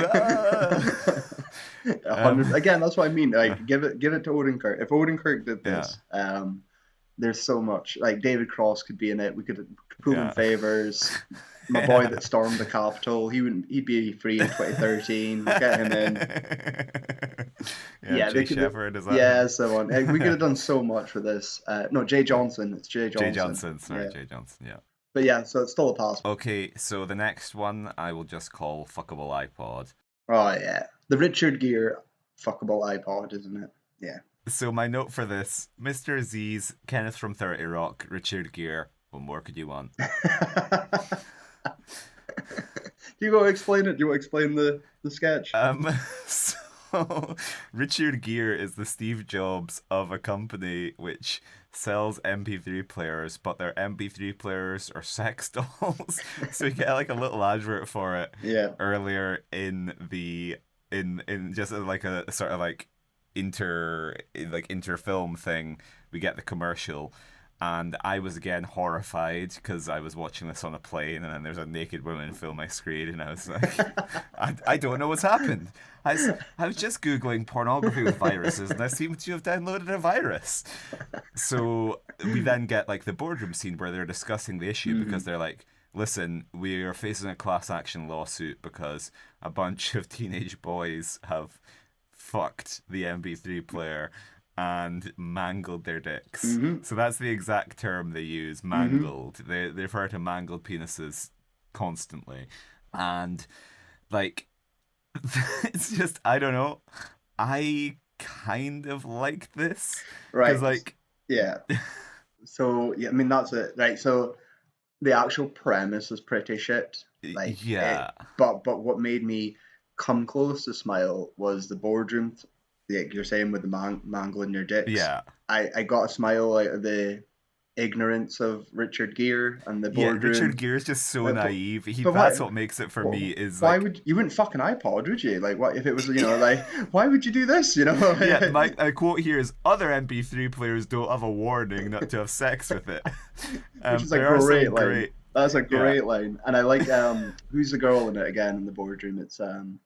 Again, that's what I mean. Like, give it to Odenkirk. If Odenkirk did this, there's so much. Like David Cross could be in it. We could pull in favors. My boy that stormed the Capitol, he'd be free in 2013. Get him in. Jay Shepherd is that? Yeah, someone. We could have done so much for this. No, Jay Johnson. It's Jay Johnson. Jay Johnson. Sorry, Jay Johnson. Yeah. But yeah, so it's still a pass. Okay, so the next one I will just call Fuckable iPod. Oh yeah, the Richard Gere Fuckable iPod, isn't it? Yeah. So my note for this: Mr. Aziz, Kenneth from 30 Rock, Richard Gere. What more could you want? Do you want to explain it? Do you want to explain the sketch? So Richard Gere is the Steve Jobs of a company which sells MP3 players, but their MP3 players are sex dolls. So you get like a little advert for it earlier in just like a sort of like inter film thing. We get the commercial. And I was again horrified because I was watching this on a plane, and then there's a naked woman fill my screen, and I was like, I don't know what's happened. I was just Googling pornography with viruses, and I seem to have downloaded a virus. So we then get like the boardroom scene where they're discussing the issue because they're like, listen, we are facing a class action lawsuit because a bunch of teenage boys have fucked the MP3 player and mangled their dicks. Mm-hmm. So that's the exact term they use, mangled. Mm-hmm. They refer to mangled penises constantly. And, like, it's just, I don't know. I kind of like this. Right. Because, like... Yeah. So, yeah, I mean, that's it. Right, so the actual premise is pretty shit. Like, yeah. But what made me come close to smile was the boardroom, like you're saying, with the mangling your dicks. Yeah. I got a smile out of the ignorance of Richard Gere and the boardroom. Yeah, Richard Gere's just so naive. That's what makes it for me. Is why would you wouldn't fuck an iPod, would you? Like, what if it was, like, why would you do this? Yeah, my quote here is, other MP3 players don't have a warning not to have sex with it. Which is a great line. That's a great line, and I like who's the girl in it again in the boardroom? It's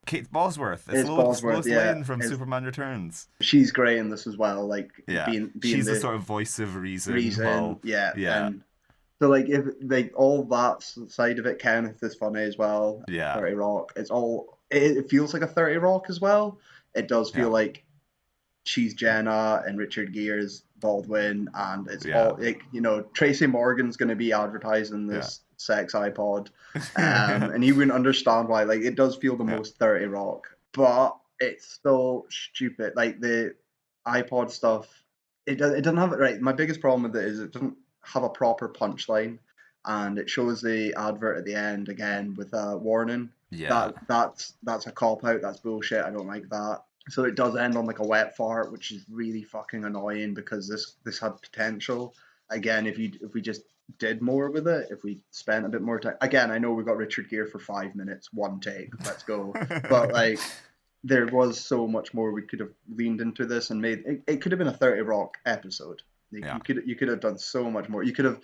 Kate Bosworth. It's Bosworth, Lane from Superman Returns. She's great in this as well. Like, being she's the sort of voice of reason. Yeah. And so, like, if like all that side of it, Kenneth is funny as well. Yeah. 30 Rock. It feels like a 30 Rock as well. It does feel like she's Jenna and Richard Gere's Baldwin, and it's all like, Tracy Morgan's going to be advertising this sex iPod, and he wouldn't understand why. Like, it does feel the most 30 Rock, but it's so stupid. Like, the iPod stuff, it doesn't have it right. My biggest problem with it is it doesn't have a proper punchline, and it shows the advert at the end again with a warning. Yeah, that's a cop out. That's bullshit. I don't like that. So it does end on like a wet fart, which is really fucking annoying because this had potential. Again, if we just did more with it, if we spent a bit more time. Again, I know we got Richard Gere for 5 minutes, one take, let's go. But like, there was so much more we could have leaned into this and made. It could have been a 30 Rock episode. You could have done so much more. You could have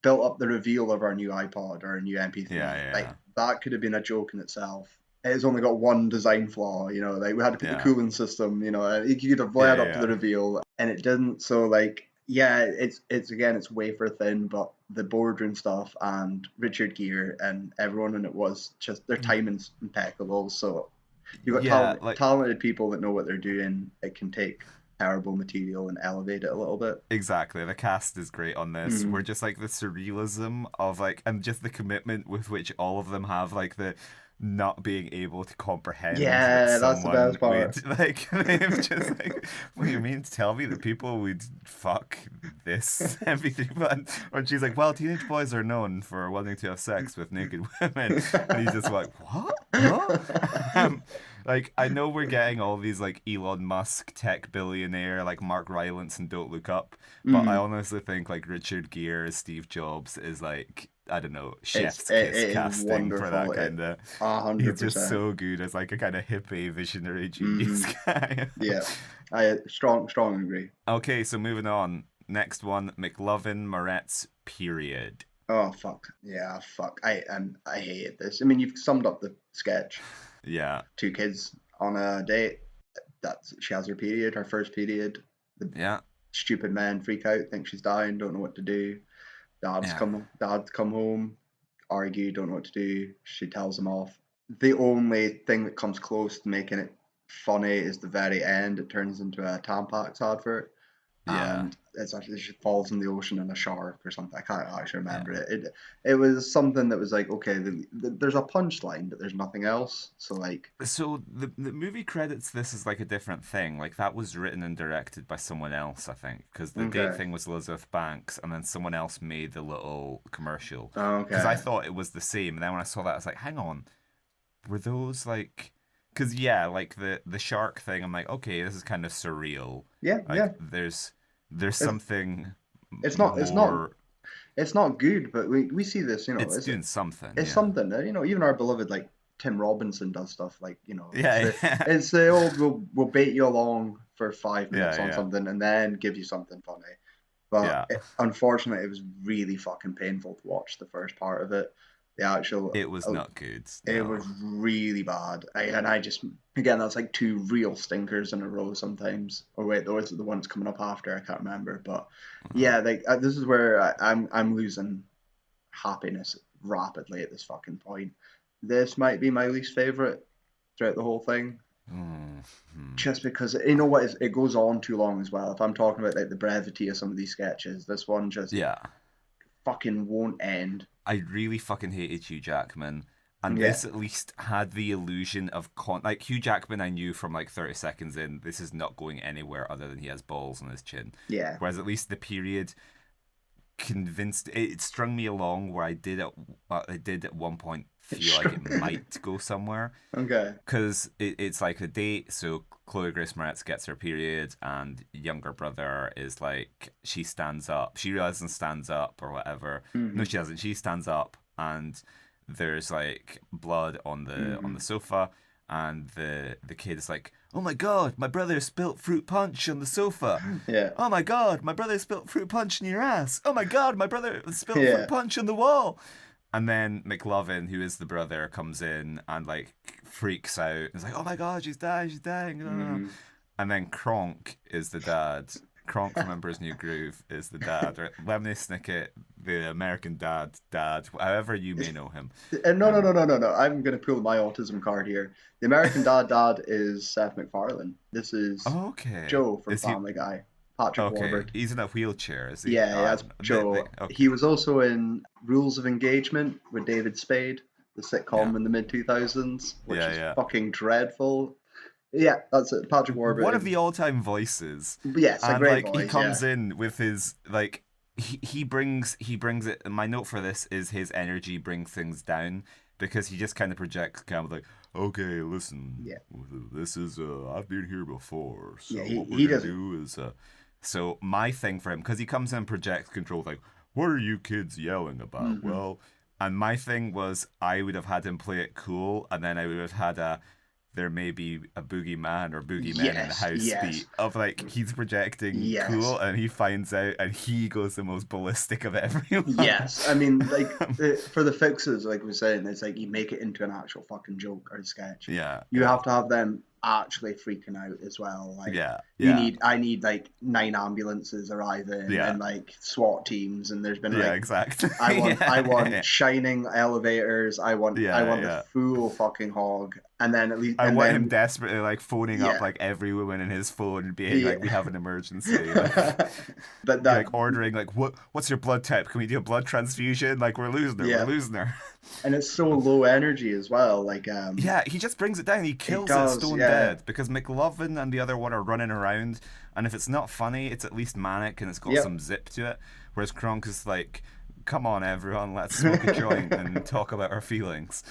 built up the reveal of our new iPod or our new MP3. Like, that could have been a joke in itself. It's only got one design flaw, like we had to put the cooling system, you could have led up to the reveal, and it didn't. So, like, it's wafer thin, but the boardroom stuff and Richard Gere and everyone in it was just, their timing's impeccable. So you've got talented people that know what they're doing. It can take terrible material and elevate it a little bit. Exactly. The cast is great on this. We're just like the surrealism of like, and just the commitment with which all of them have, like the not being able to comprehend. Yeah, that's the best part. Like, they've just like, what do you mean to tell me that people would fuck this MP3 button? And she's like, well, teenage boys are known for wanting to have sex with naked women. And he's just like, what? Like, I know we're getting all these like Elon Musk tech billionaire, like Mark Rylance and Don't Look Up, but I honestly think like Richard Gere as Steve Jobs is like, I don't know, chef's kiss casting for that kind of. 100%. He's just so good as like a kind of hippie visionary genius guy. Yeah, I strong agree. Okay, so moving on. Next one, McLovin Moretz period. Oh fuck. Yeah, fuck. I hated this. I mean, you've summed up the sketch. Yeah. 2 kids on a date. She has her period, her first period. The stupid men freak out, think she's dying, don't know what to do. Dad's come home, argue, don't know what to do. She tells him off. The only thing that comes close to making it funny is the very end. It turns into a Tampax advert. Yeah. And it's actually, she falls in the ocean in a shark or something. I can't actually remember it. It was something that was like, okay, there's a punchline, but there's nothing else. So like, so the movie credits this as like a different thing. Like, that was written and directed by someone else, I think, because the date thing was Elizabeth Banks, and then someone else made the little commercial. Okay. Because I thought it was the same, and then when I saw that, I was like, hang on, were those like? Because like the shark thing, I'm like, okay, this is kind of surreal. Yeah, like, There's something. It's not good, but we see this. It's doing something. It's something. Even our beloved like Tim Robinson does stuff like Yeah. It's the old we'll bait you along for 5 minutes on something and then give you something funny. But unfortunately, it was really fucking painful to watch the first part of it. It was not good. No. It was really bad. I just, again, that's like 2 real stinkers in a row sometimes. Or wait, those are the ones coming up after. I can't remember. But yeah, like this is where I'm losing happiness rapidly at this fucking point. This might be my least favorite throughout the whole thing. Just because, you know what, it goes on too long as well. If I'm talking about like the brevity of some of these sketches, this one just fucking won't end. I really fucking hated Hugh Jackman. And this at least had the illusion of like Hugh Jackman. I knew from like 30 seconds in, this is not going anywhere other than he has balls on his chin. Yeah. Whereas at least the period convinced it strung me along where I did at one point feel like it might go somewhere. Okay. Because it's like a date, so Chloe Grace Moretz gets her period, and younger brother is like, she stands up. She realizes and stands up or whatever. No, she doesn't. She stands up, and there's like blood on the sofa, and the kid is like, oh my god, my brother spilt fruit punch on the sofa. Yeah. Oh my god, my brother spilt fruit punch in your ass. Oh my god, my brother spilt fruit punch on the wall. And then McLovin, who is the brother, comes in and like freaks out. It's like, oh my god, she's dying. And then Kronk is the dad. Kronk from Emperor's New Groove is the dad. Or Lemony Snicket, the American dad, however you may know him. No. I'm going to pull my autism card here. The American dad is Seth MacFarlane. This is Joe from Family Guy. Patrick Warburton. He's in a wheelchair, is he? Yeah, that's Joe. He was also in Rules of Engagement with David Spade, the sitcom in the mid-2000s, which is fucking dreadful. Yeah, that's it. Patrick Warburton. One of the all-time voices. Yes, a great voice. He comes in with his like he brings it. My note for this is his energy brings things down, because he just kind of projects kind of like, okay, listen, this is I've been here before, so what we're gonna do is so my thing for him, because he comes in and projects control, like, what are you kids yelling about? Well, and my thing was, I would have had him play it cool, and then I would have had there may be a boogeyman or boogeymen in the house beat of like, he's projecting cool, and he finds out and he goes the most ballistic of everyone. Yes, I mean, like for the fixes, like we were saying, it's like you make it into an actual fucking joke or a sketch. Yeah, you have to have them actually freaking out as well. Like, I need like 9 ambulances arriving and like SWAT teams, and there's been like exactly. I want shining elevators. I want the full fucking hog. And then at least I want him desperately like phoning up like every woman in his phone and being like, we have an emergency. Like, but like ordering like, what's your blood type? Can we do a blood transfusion? Like, we're losing her. We're losing her. And it's so low energy as well. Like he just brings it down. He kills it stone dead, because McLovin and the other one are running around, and if it's not funny, it's at least manic and it's got some zip to it. Whereas Kronk is like, come on everyone, let's smoke a joint and talk about our feelings.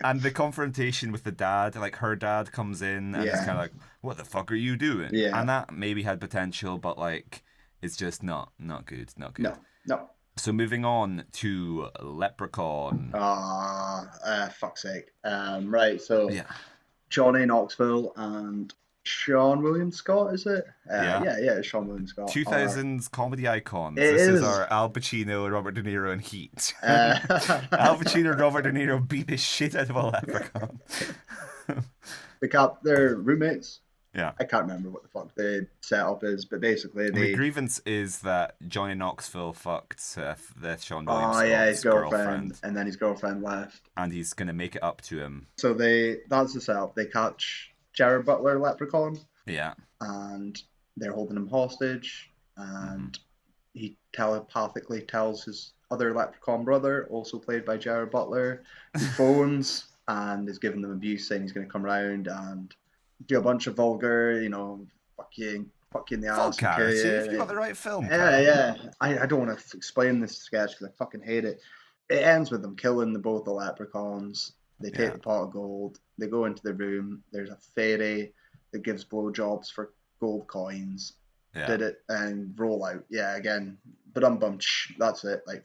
And the confrontation with the dad, like her dad comes in and it's kind of like, what the fuck are you doing? And that maybe had potential, but like, it's just not good. No. So moving on to Leprechaun. Fuck's sake. Right, so Johnny Knoxville and Sean William Scott, is it? It's Sean William Scott. 2000s comedy icons. This is our Al Pacino, Robert De Niro, and Heat. Al Pacino and Robert De Niro beat the shit out of a leprechaun. They're roommates. Yeah. I can't remember what the fuck the setup is, but basically the grievance is that Johnny Knoxville fucked the Sean William Scott's his girlfriend, and then his girlfriend left. And he's going to make it up to him. So that's the setup. They catch Gerard Butler, Leprechaun. Yeah. And they're holding him hostage, and he telepathically tells his other Leprechaun brother, also played by Gerard Butler, he phones and is giving them abuse, saying he's going to come around and do a bunch of vulgar, fuck you in the ass. Vulgarity, you got the right film. Yeah. I don't want to explain this sketch because I fucking hate it. It ends with them killing both the leprechauns. They take the pot of gold. They go into the room. There's a fairy that gives blowjobs for gold coins. Yeah. Did it and roll out. Yeah, again. But that's it. Like,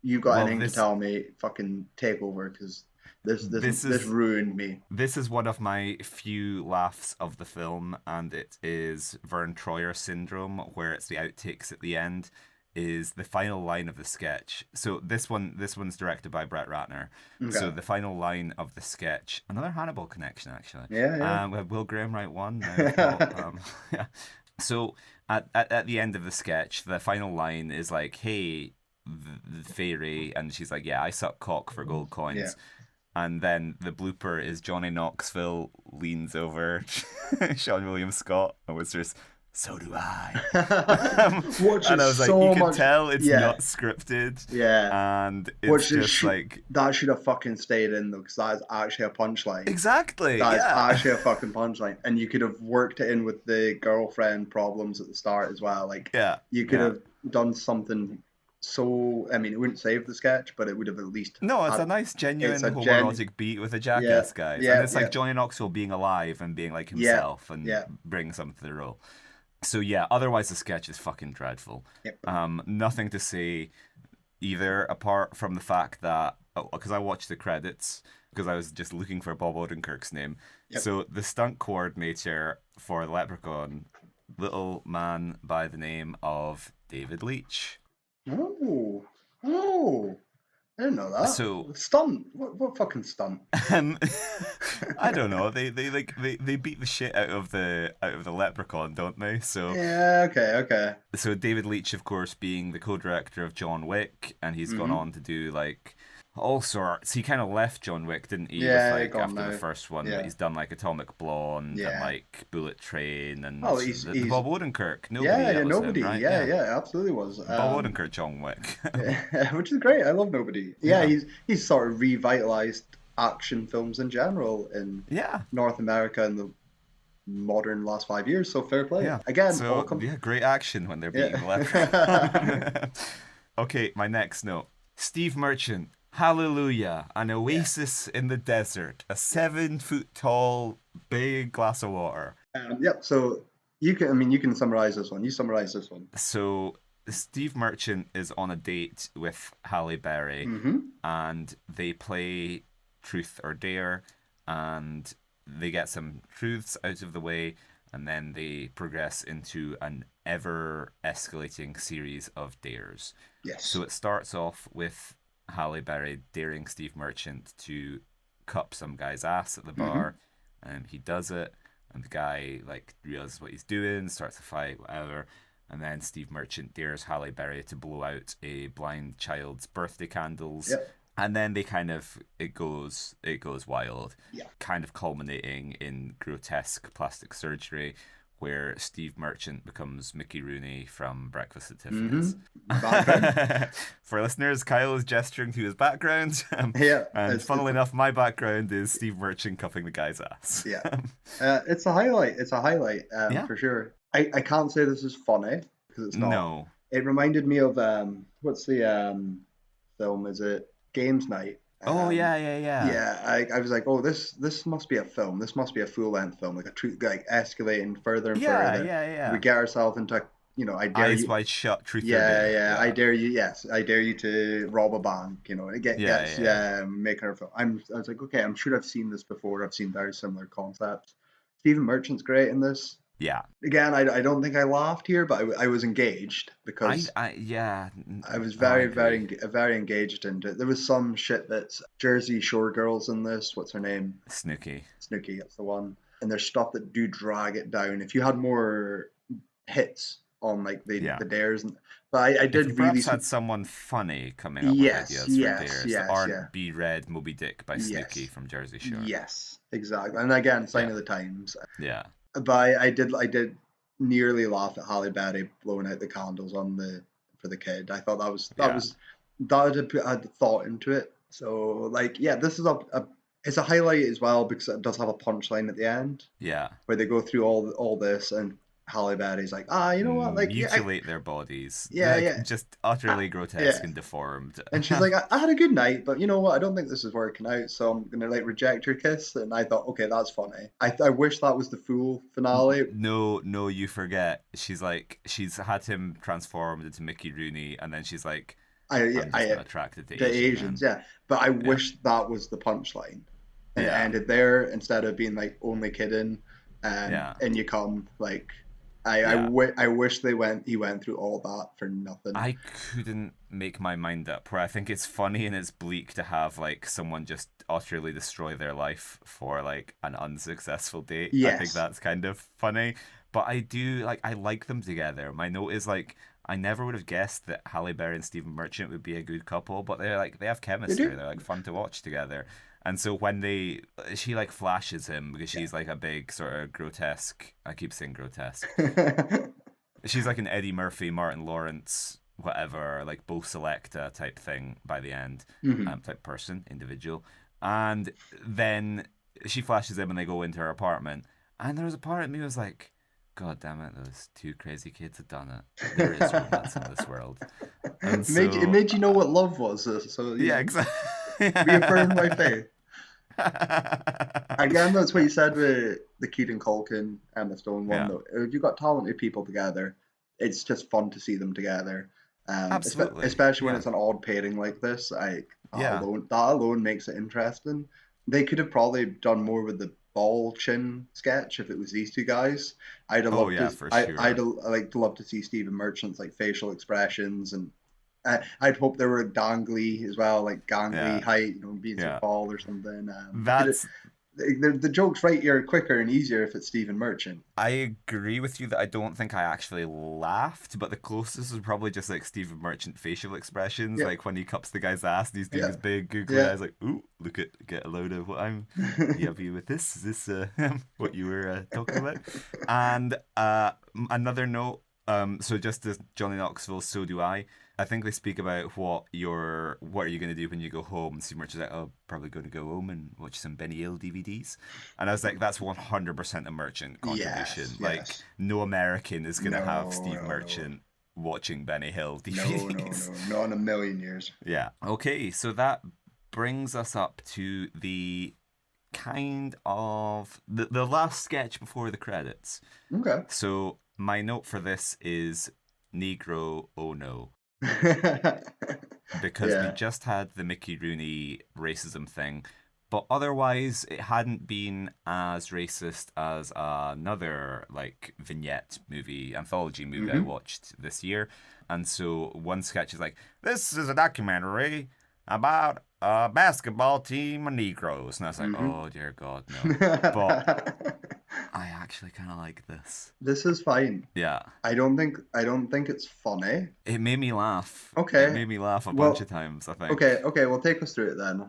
you got anything to tell me? Fucking take over, because this ruined me. This is one of my few laughs of the film, and it is Vern Troyer syndrome, where it's the outtakes at the end. Is the final line of the sketch. So this one's directed by Brett Ratner. Okay. So the final line of the sketch, another Hannibal connection actually. Yeah. We have Will Graham write one. So at the end of the sketch, the final line is like, hey, the fairy, and she's like, yeah, I suck cock for gold coins. And then the blooper is Johnny Knoxville leans over Sean William Scott and whispers, "So do I." And I was like, you can tell it's not scripted. Yeah. And it's just like... That should have fucking stayed in, though, because that is actually a punchline. Exactly. That is actually a fucking punchline. And you could have worked it in with the girlfriend problems at the start as well. Like, you could have done something... So, I mean, it wouldn't save the sketch, but it would have at least... No, it's a nice, genuine homoerotic beat with the Jackass guys. And it's like Johnny Knoxville being alive and being like himself and bringing something to the role. So, otherwise the sketch is fucking dreadful. Yep. Nothing to say either, apart from the fact that... because I watched the credits, because I was just looking for Bob Odenkirk's name. Yep. So, the stunt coordinator for Leprechaun, little man by the name of David Leitch. Oh, I didn't know that. So stunt. What fucking stunt? I don't know. They beat the shit out of the leprechaun, don't they? So yeah, okay. So David Leitch, of course, being the co-director of John Wick, and he's gone on to do like all sorts. He kind of left John Wick, didn't he? Yeah, with, like, after the first one, but he's done like Atomic Blonde and like Bullet Train and he's Bob Odenkirk. Nobody. Right? Yeah, absolutely was. Bob Odenkirk, John Wick, which is great. I love Nobody. Yeah, he's sort of revitalized action films in general in North America in the modern last 5 years. So fair play. Again, so great action when they're beating the leprechaun. Okay, my next note: Steve Merchant. Hallelujah, an oasis in the desert, a 7-foot-tall big glass of water. So you can summarize this one. You summarize this one. So Steve Merchant is on a date with Halle Berry, and they play Truth or Dare, and they get some truths out of the way, and then they progress into an ever-escalating series of dares. Yes. So it starts off with Halle Berry daring Steve Merchant to cup some guy's ass at the bar, and he does it, and the guy like realizes what he's doing, starts a fight, whatever, and then Steve Merchant dares Halle Berry to blow out a blind child's birthday candles, and then they it goes wild, kind of culminating in grotesque plastic surgery, where Steve Merchant becomes Mickey Rooney from Breakfast at Tiffany's. For listeners, Kyle is gesturing to his background. And funnily enough, my background is Steve Merchant cuffing the guy's ass. It's a highlight. For sure. I can't say this is funny, because it's not. No. It reminded me of, what's the film? Is it Games Night? Yeah, I was like, oh, this must be a film. This must be a full-length film, like escalating further and further. We get ourselves into, I dare Eyes you. Wide Shut, Truth or Dare. Yeah, I dare you. Yes, I dare you to rob a bank. And it gets making her film. I was like, okay, I'm sure I've seen this before. I've seen very similar concepts. Stephen Merchant's great in this. Yeah. Again, I don't think I laughed here, but I was engaged because I was very engaged into it. There was some shit that's Jersey Shore girls in this. What's her name? Snooki, that's the one. And there's stuff that do drag it down. If you had more hits on like the dares, but I did really had someone funny coming up with ideas for dares that aren't Be Red Moby Dick by Snooki from Jersey Shore. Yes, exactly. And again, sign of the times. Yeah. But I did nearly laugh at Halle Berry blowing out the candles for the kid. I thought that had thought into it. So this is it's a highlight as well because it does have a punchline at the end. Yeah. Where they go through all this and Halle Berry's like, you know what? Mutilate their bodies. Just utterly grotesque and deformed. And she's like, I had a good night, but you know what? I don't think this is working out, so I'm going to reject your kiss. And I thought, okay, that's funny. I wish that was the full finale. No, you forget. She's had him transformed into Mickey Rooney, and then she's like, I'm just attracted to Asians. Yeah. But I wish that was the punchline. And it ended there instead of being like, only kidding. And you come I wish he went through all that for nothing. I couldn't make my mind up. Where I think it's funny and it's bleak to have someone just utterly destroy their life for an unsuccessful date. Yes. I think that's kind of funny. But I do I like them together. My note is I I never would have guessed that Halle Berry and Stephen Merchant would be a good couple, but they have They chemistry. do. They're like fun to watch together. And so when she like flashes him because she's like a big sort of grotesque. I keep saying grotesque. She's like an Eddie Murphy, Martin Lawrence, whatever, like Bo Selecta type thing by the end, type person, individual. And then she flashes him and they go into her apartment. And there was a part of me was like, God damn it, those two crazy kids have done it. There is romance in this world. And It made you know what love was. So yeah, exactly. Reaffirmed my faith. Again, that's what you said with the Keaton Culkin Emma Stone one. Though, if you've got talented people together, it's just fun to see them together. Absolutely, especially when it's an odd pairing like this. That alone makes it interesting. They could have probably done more with the ball chin sketch if it was these two guys. I'd have loved to. I'd like to love to see Stephen Merchant's like facial expressions, and I'd hope there were dangly as well, like gangly height, being so tall or something. The joke's right here quicker and easier if it's Stephen Merchant. I agree with you that I don't think I actually laughed, but the closest was probably just like Stephen Merchant facial expressions, like when he cups the guy's ass and he's doing his big googly eyes, like, ooh, get a load of what I'm happy with this. Is this what you were talking about? And another note, so just as Johnny Knoxville, so do I. I think they speak about what are you going to do when you go home? And Steve Merchant's like, oh, probably going to go home and watch some Benny Hill DVDs. And I was like, that's 100% a Merchant contribution. Yes, like, no American is going to have Steve Merchant watching Benny Hill DVDs. No, not in a million years. Yeah. Okay, so that brings us up to the kind of the last sketch before the credits. Okay. So my note for this is Negro, oh no. Because we just had the Mickey Rooney racism thing, but otherwise it hadn't been as racist as another like vignette movie, anthology movie I watched this year. And so one sketch is like, this is a documentary about a basketball team of Negroes. And I was like, oh dear God, no. But I actually kind of like this. This is fine. Yeah. I don't think it's funny. It made me laugh. Okay. It made me laugh a bunch of times, I think. Okay, well take us through it then.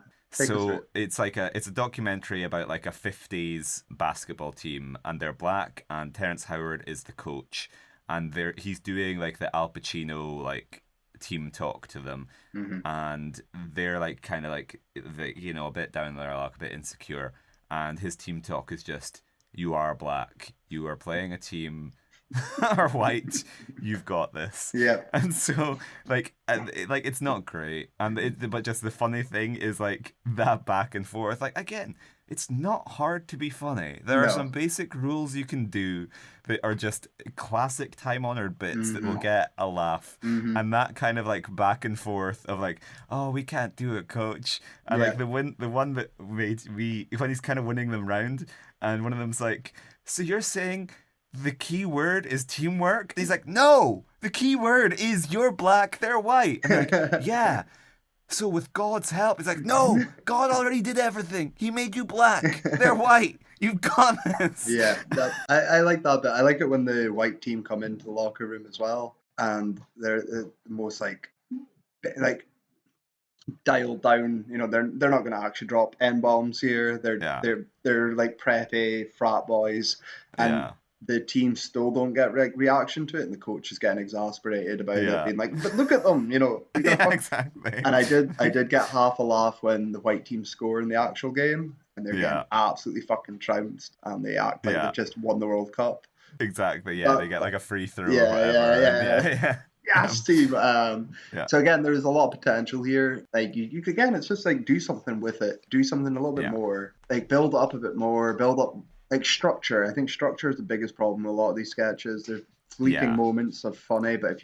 It's like it's a documentary about like a 50s basketball team, and they're black, and Terrence Howard is the coach, and he's doing like the Al Pacino like team talk to them, and they're like kind of like a bit down their luck, a bit insecure, and his team talk is just, you are black, you are playing a team are white, you've got this. Yeah. And so like it's not great, but just the funny thing is like that back and forth. Like, again, it's not hard to be funny. There are some basic rules you can do that are just classic time-honored bits that will get a laugh. And that kind of like back and forth of like, oh, we can't do it, coach. And like the one that made me, when he's kind of winning them round, and one of them's like, so you're saying the key word is teamwork? He's like, no, the key word is you're black, they're white. And they're like, yeah. So with God's help, it's like, no, God already did everything. He made you black. They're white. You've got this. Yeah, I like that bit. I like it when the white team come into the locker room as well, and they're the most like dialed down. They're not going to actually drop N-bombs here. They're like preppy frat boys, and the team still don't get reaction to it, and the coach is getting exasperated about it, being like, but look at them, exactly. And I did get half a laugh when the white team score in the actual game, and they're getting absolutely fucking trounced, and they act like they just won the World Cup. Exactly, they get like a free throw or whatever. Yes, team. So again, there's a lot of potential here. Like you again, it's just like do something with it, do something a little bit more, like build up a bit more, build up like structure. I think structure is the biggest problem with a lot of these sketches. There's fleeting moments of funny, but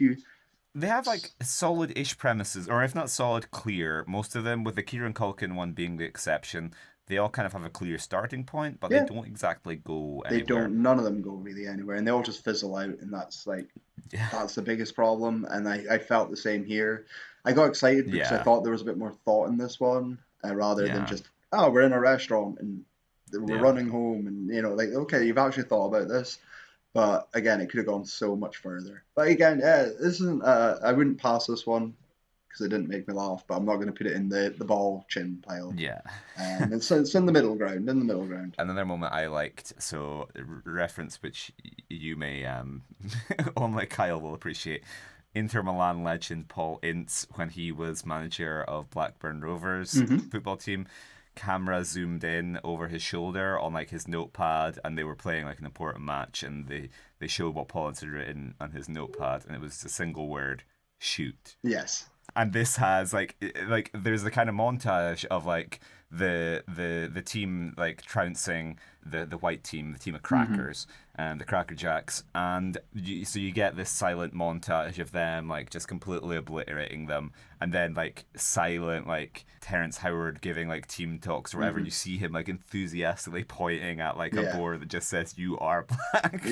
they have like solid-ish premises, or if not solid, clear. Most of them, with the Kieran Culkin one being the exception, they all kind of have a clear starting point, but they don't exactly go anywhere. None of them go really anywhere, and they all just fizzle out, and that's the biggest problem. And I felt the same here. I got excited because I thought there was a bit more thought in this one, rather than just, we're in a restaurant and we're running home, and okay, you've actually thought about this. But again, it could have gone so much further. But again, this isn't. I wouldn't pass this one because it didn't make me laugh. But I'm not going to put it in the ball chin pile. Yeah. It's in the middle ground. In the middle ground. Another moment I liked, so reference which you may only Kyle will appreciate. Inter Milan legend Paul Ince, when he was manager of Blackburn Rovers football team, camera zoomed in over his shoulder on like his notepad, and they were playing like an important match, and they showed what Paul Ince had written on his notepad, and it was a single word: shoot. Yes. And this has like there's the kind of montage of like the team like trouncing the white team, the team of crackers, and the Cracker Jacks, and so you get this silent montage of them like just completely obliterating them, and then like silent like Terrence Howard giving like team talks or whatever. And you see him like enthusiastically pointing at like a board that just says "You are black."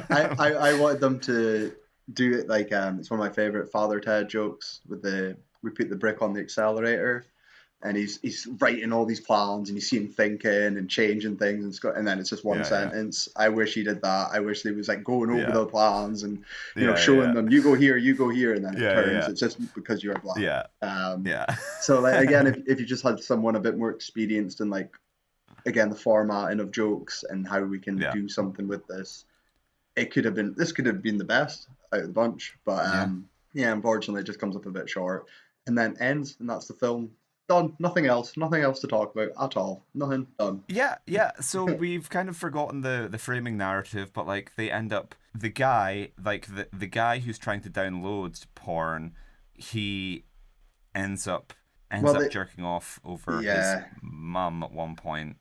I wanted them to do it like it's one of my favorite Father Ted jokes with we put the brick on the accelerator, and he's writing all these plans, and you see him thinking and changing things, and then it's just one sentence. I wish he did that. I wish he was like going over the plans and showing them, you go here, and then it turns it's just because you're black. So like again, if you just had someone a bit more experienced in like again the formatting of jokes and how we can do something with this, this could have been the best out of the bunch, but unfortunately it just comes up a bit short and then ends, and that's the film. Done. Nothing else to talk about at all. Nothing. Done. So we've kind of forgotten the framing narrative, but like they end up the guy who's trying to download porn, he ends up jerking off over his mum at one point,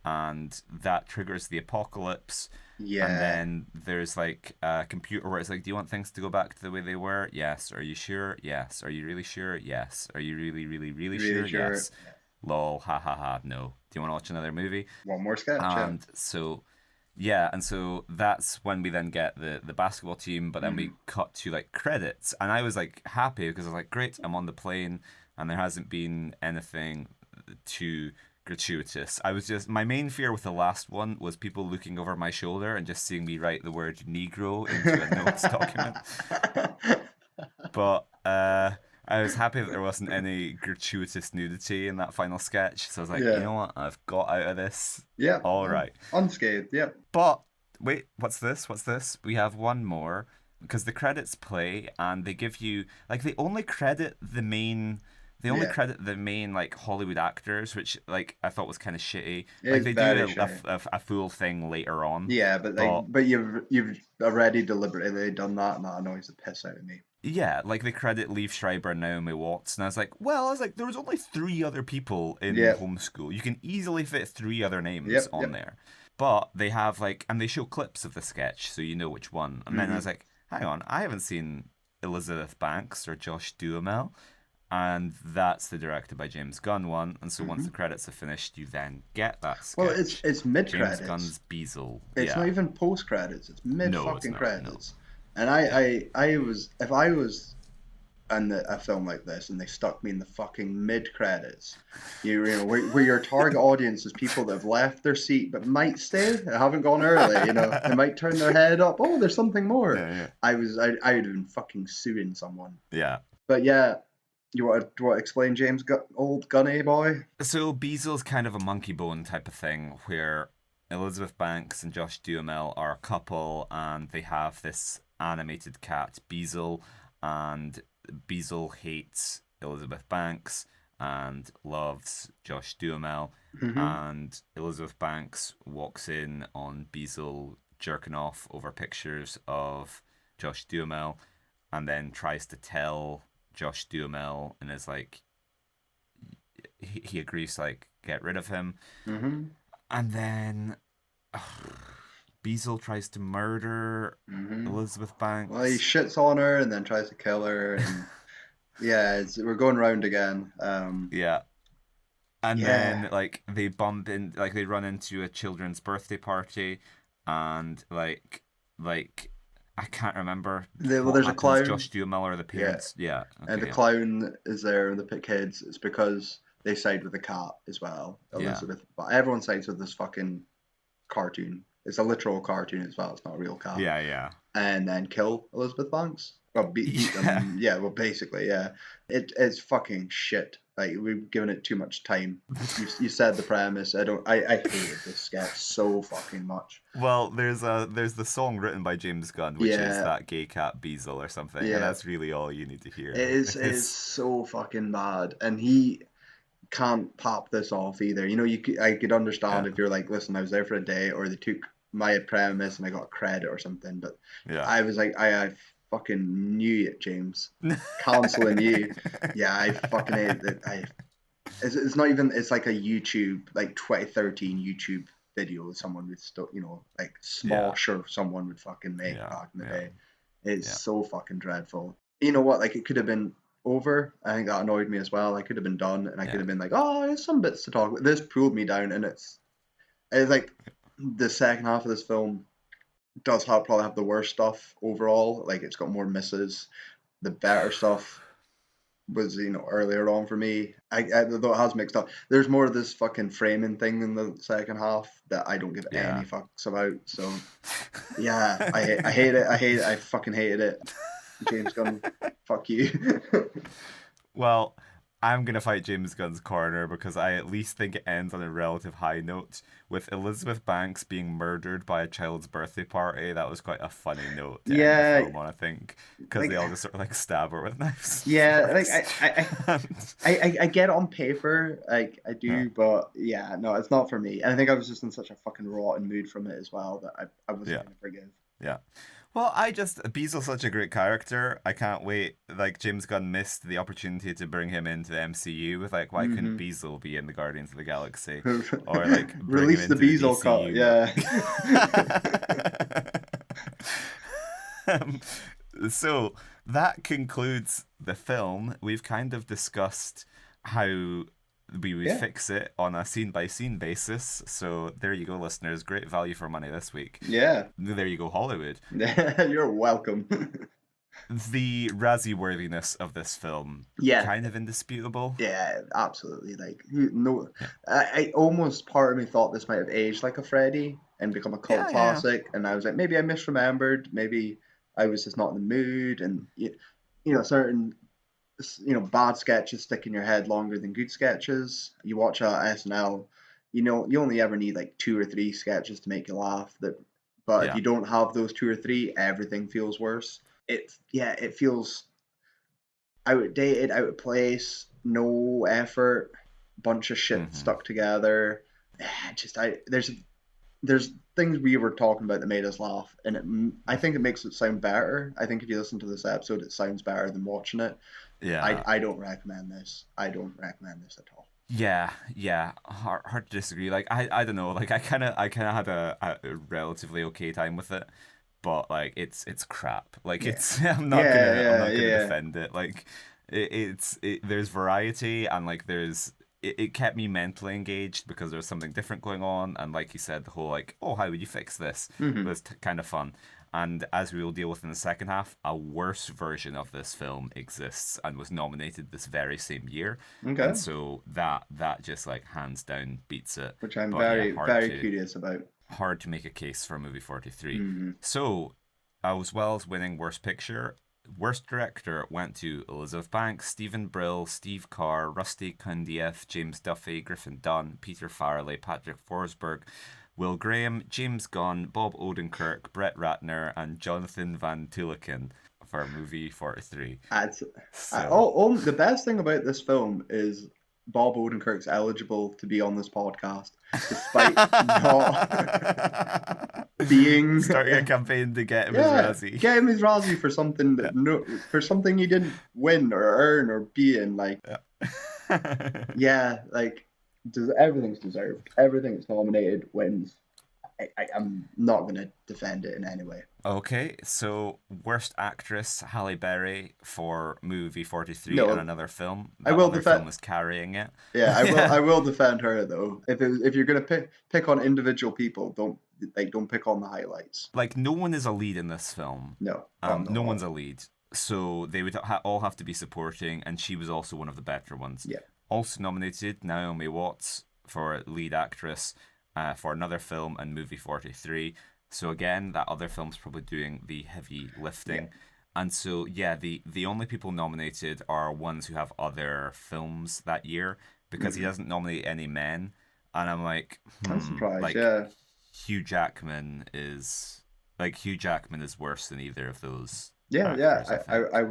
and that triggers the apocalypse. Yeah. And then there's like a computer where it's like, do you want things to go back to the way they were? Yes. Are you sure? Yes. Are you really sure? Yes. Are you really, really, really sure? Yes. Lol. Ha ha ha. No. Do you want to watch another movie? One more sketch. And so that's when we then get the basketball team, but then we cut to like credits, and I was like happy because I was like, great, I'm on the plane, and there hasn't been anything too gratuitous. My main fear with the last one was people looking over my shoulder and just seeing me write the word Negro into a notes document. But I was happy that there wasn't any gratuitous nudity in that final sketch. So I was like, you know what? I've got out of this. Yeah. All right. Unscathed, yeah. But wait, what's this? We have one more, because the credits play and they give you like they only credit the main like Hollywood actors, which like I thought was kind of shitty. Like they do a full thing later on. Yeah, but you've already deliberately done that, and that annoys the piss out of me. Yeah, like they credit Liev Schreiber and Naomi Watts, and I was like, there was only 3 other people in Homeschool. You can easily fit 3 other names on there. But they have like, and they show clips of the sketch, so you know which one. And then I was like, hang on, I haven't seen Elizabeth Banks or Josh Duhamel. And that's the directed by James Gunn one. And so once the credits are finished, you then get that sketch. Well, it's mid-credits. James Gunn's Beazle. It's not even post-credits. It's mid-fucking credits. No. And if I was in a film like this and they stuck me in the fucking mid-credits, where your target audience is people that have left their seat but might stay, haven't gone early, they might turn their head up. Oh, there's something more. I would have been fucking suing someone. Yeah. But yeah. You want to explain James old Gunny boy? So Beazle's kind of a monkey bone type of thing where Elizabeth Banks and Josh Duhamel are a couple, and they have this animated cat, Beazle, and Beazle hates Elizabeth Banks and loves Josh Duhamel, and Elizabeth Banks walks in on Beazle jerking off over pictures of Josh Duhamel, and then tries to tell Josh Duhamel, and is like, he agrees to like get rid of him, and then Beazle tries to murder Elizabeth Banks. Well, he shits on her and then tries to kill her, and we're going round again. Then like they bump in, like they run into a children's birthday party, and like I can't remember. There's a clown. Josh Duhamel or the parents. Yeah. Okay, and the clown is there, and the kids. It's because they side with the cat as well, Elizabeth. Yeah. But everyone sides with this fucking cartoon It's a literal cartoon as well. It's not a real cat. Yeah. And then kill Elizabeth Banks. Well, beat them. Yeah, well, basically, yeah. It's fucking shit. Like, we've given it too much time. You said the premise. I hated this sketch so fucking much. Well, there's the song written by James Gunn, which is That Gay Cat Beazle or something, and that's really all you need to hear. It is so fucking bad, and he can't pop this off either. You know, I could understand if you're like, listen, I was there for a day, or they took my premise and I got credit or something, but I was like, I fucking knew it, James. Canceling you. Yeah, I fucking hate it. It's not even, it's like a YouTube, like 2013 YouTube video someone would still, you know, like small sure someone would fucking make back in the day. It's so fucking dreadful. You know what, like it could have been over. I think that annoyed me as well. I could have been done and I could have been like, oh, there's some bits to talk about. This pulled me down, and it's like the second half of this film does probably have the worst stuff overall. Like, it's got more misses. The better stuff was, you know, earlier on for me. Though it has mixed up. There's more of this fucking framing thing in the second half that I don't give any fucks about. So yeah, I hate it. I fucking hated it. James Gunn, fuck you. Well, I'm going to fight James Gunn's corner because I at least think it ends on a relative high note with Elizabeth Banks being murdered by a child's birthday party. That was quite a funny note to end the film on, I think, because like, they all just sort of like stab her with knives. Yeah, like I get it on paper, like I do, but yeah, no, it's not for me. And I think I was just in such a fucking rotten mood from it as well that I wasn't going to forgive. Yeah. Well, Beazle's such a great character. I can't wait. Like, James Gunn missed the opportunity to bring him into the MCU with, like, why couldn't Beazle be in the Guardians of the Galaxy? Or, like, release the Beazle cut, yeah. So, that concludes the film. We've kind of discussed how we would fix it on a scene-by-scene basis. So there you go, listeners. Great value for money this week. Yeah. There you go, Hollywood. You're welcome. The Razzie worthiness of this film, kind of indisputable. Yeah, absolutely. Like, I almost, part of me thought this might have aged like a Freddy and become a cult classic. And I was like, maybe I misremembered. Maybe I was just not in the mood. And, you know, certain... you know, bad sketches stick in your head longer than good sketches. You watch SNL, you know, you only ever need like 2 or 3 sketches to make you laugh. But if you don't have those 2 or 3, everything feels worse. It feels outdated, out of place, no effort, bunch of shit stuck together. There's things we were talking about that made us laugh, and I think it makes it sound better. I think if you listen to this episode, it sounds better than watching it. Yeah, I don't recommend this. I don't recommend this at all. Yeah, hard to disagree. Like, I don't know. Like, I kind of had a relatively okay time with it, but like it's crap. Like I'm not gonna defend it. Like there's variety, and like it kept me mentally engaged because there was something different going on, and like you said, the whole like, oh, how would you fix this was kind of fun. And as we will deal with in the second half, a worse version of this film exists and was nominated this very same year. Okay. And so that just like hands down beats it. Which I'm very curious about. Hard to make a case for movie 43. So, as well as winning Worst Picture, Worst Director went to Elizabeth Banks, Stephen Brill, Steve Carr, Rusty Kundieff, James Duffy, Griffin Dunn, Peter Farrelly, Patrick Forsberg, Will Graham, James Gunn, Bob Odenkirk, Brett Ratner, and Jonathan Van Tulleken for movie 43. The best thing about this film is Bob Odenkirk's eligible to be on this podcast, despite not being... Starting a campaign to get him his Razzie. Get him his Razzie for something for something he didn't win or earn or be in. Like, like... everything's deserved. Everything that's nominated wins. I'm not going to defend it in any way. Okay, so Worst Actress, Halle Berry for movie 43 and another film. That film is carrying it. Yeah, I will defend her though. If you're going to pick on individual people, don't pick on the highlights. Like, no one is a lead in this film. No. No one's a lead. So they would all have to be supporting, and she was also one of the better ones. Yeah. Also nominated, Naomi Watts for lead actress, for another film and movie 43. So again, that other film's probably doing the heavy lifting. And so, yeah, the only people nominated are ones who have other films that year, because he doesn't nominate any men. And I'm like, I'm surprised, like, yeah. Hugh Jackman is worse than either of those Yeah, actors, I think. I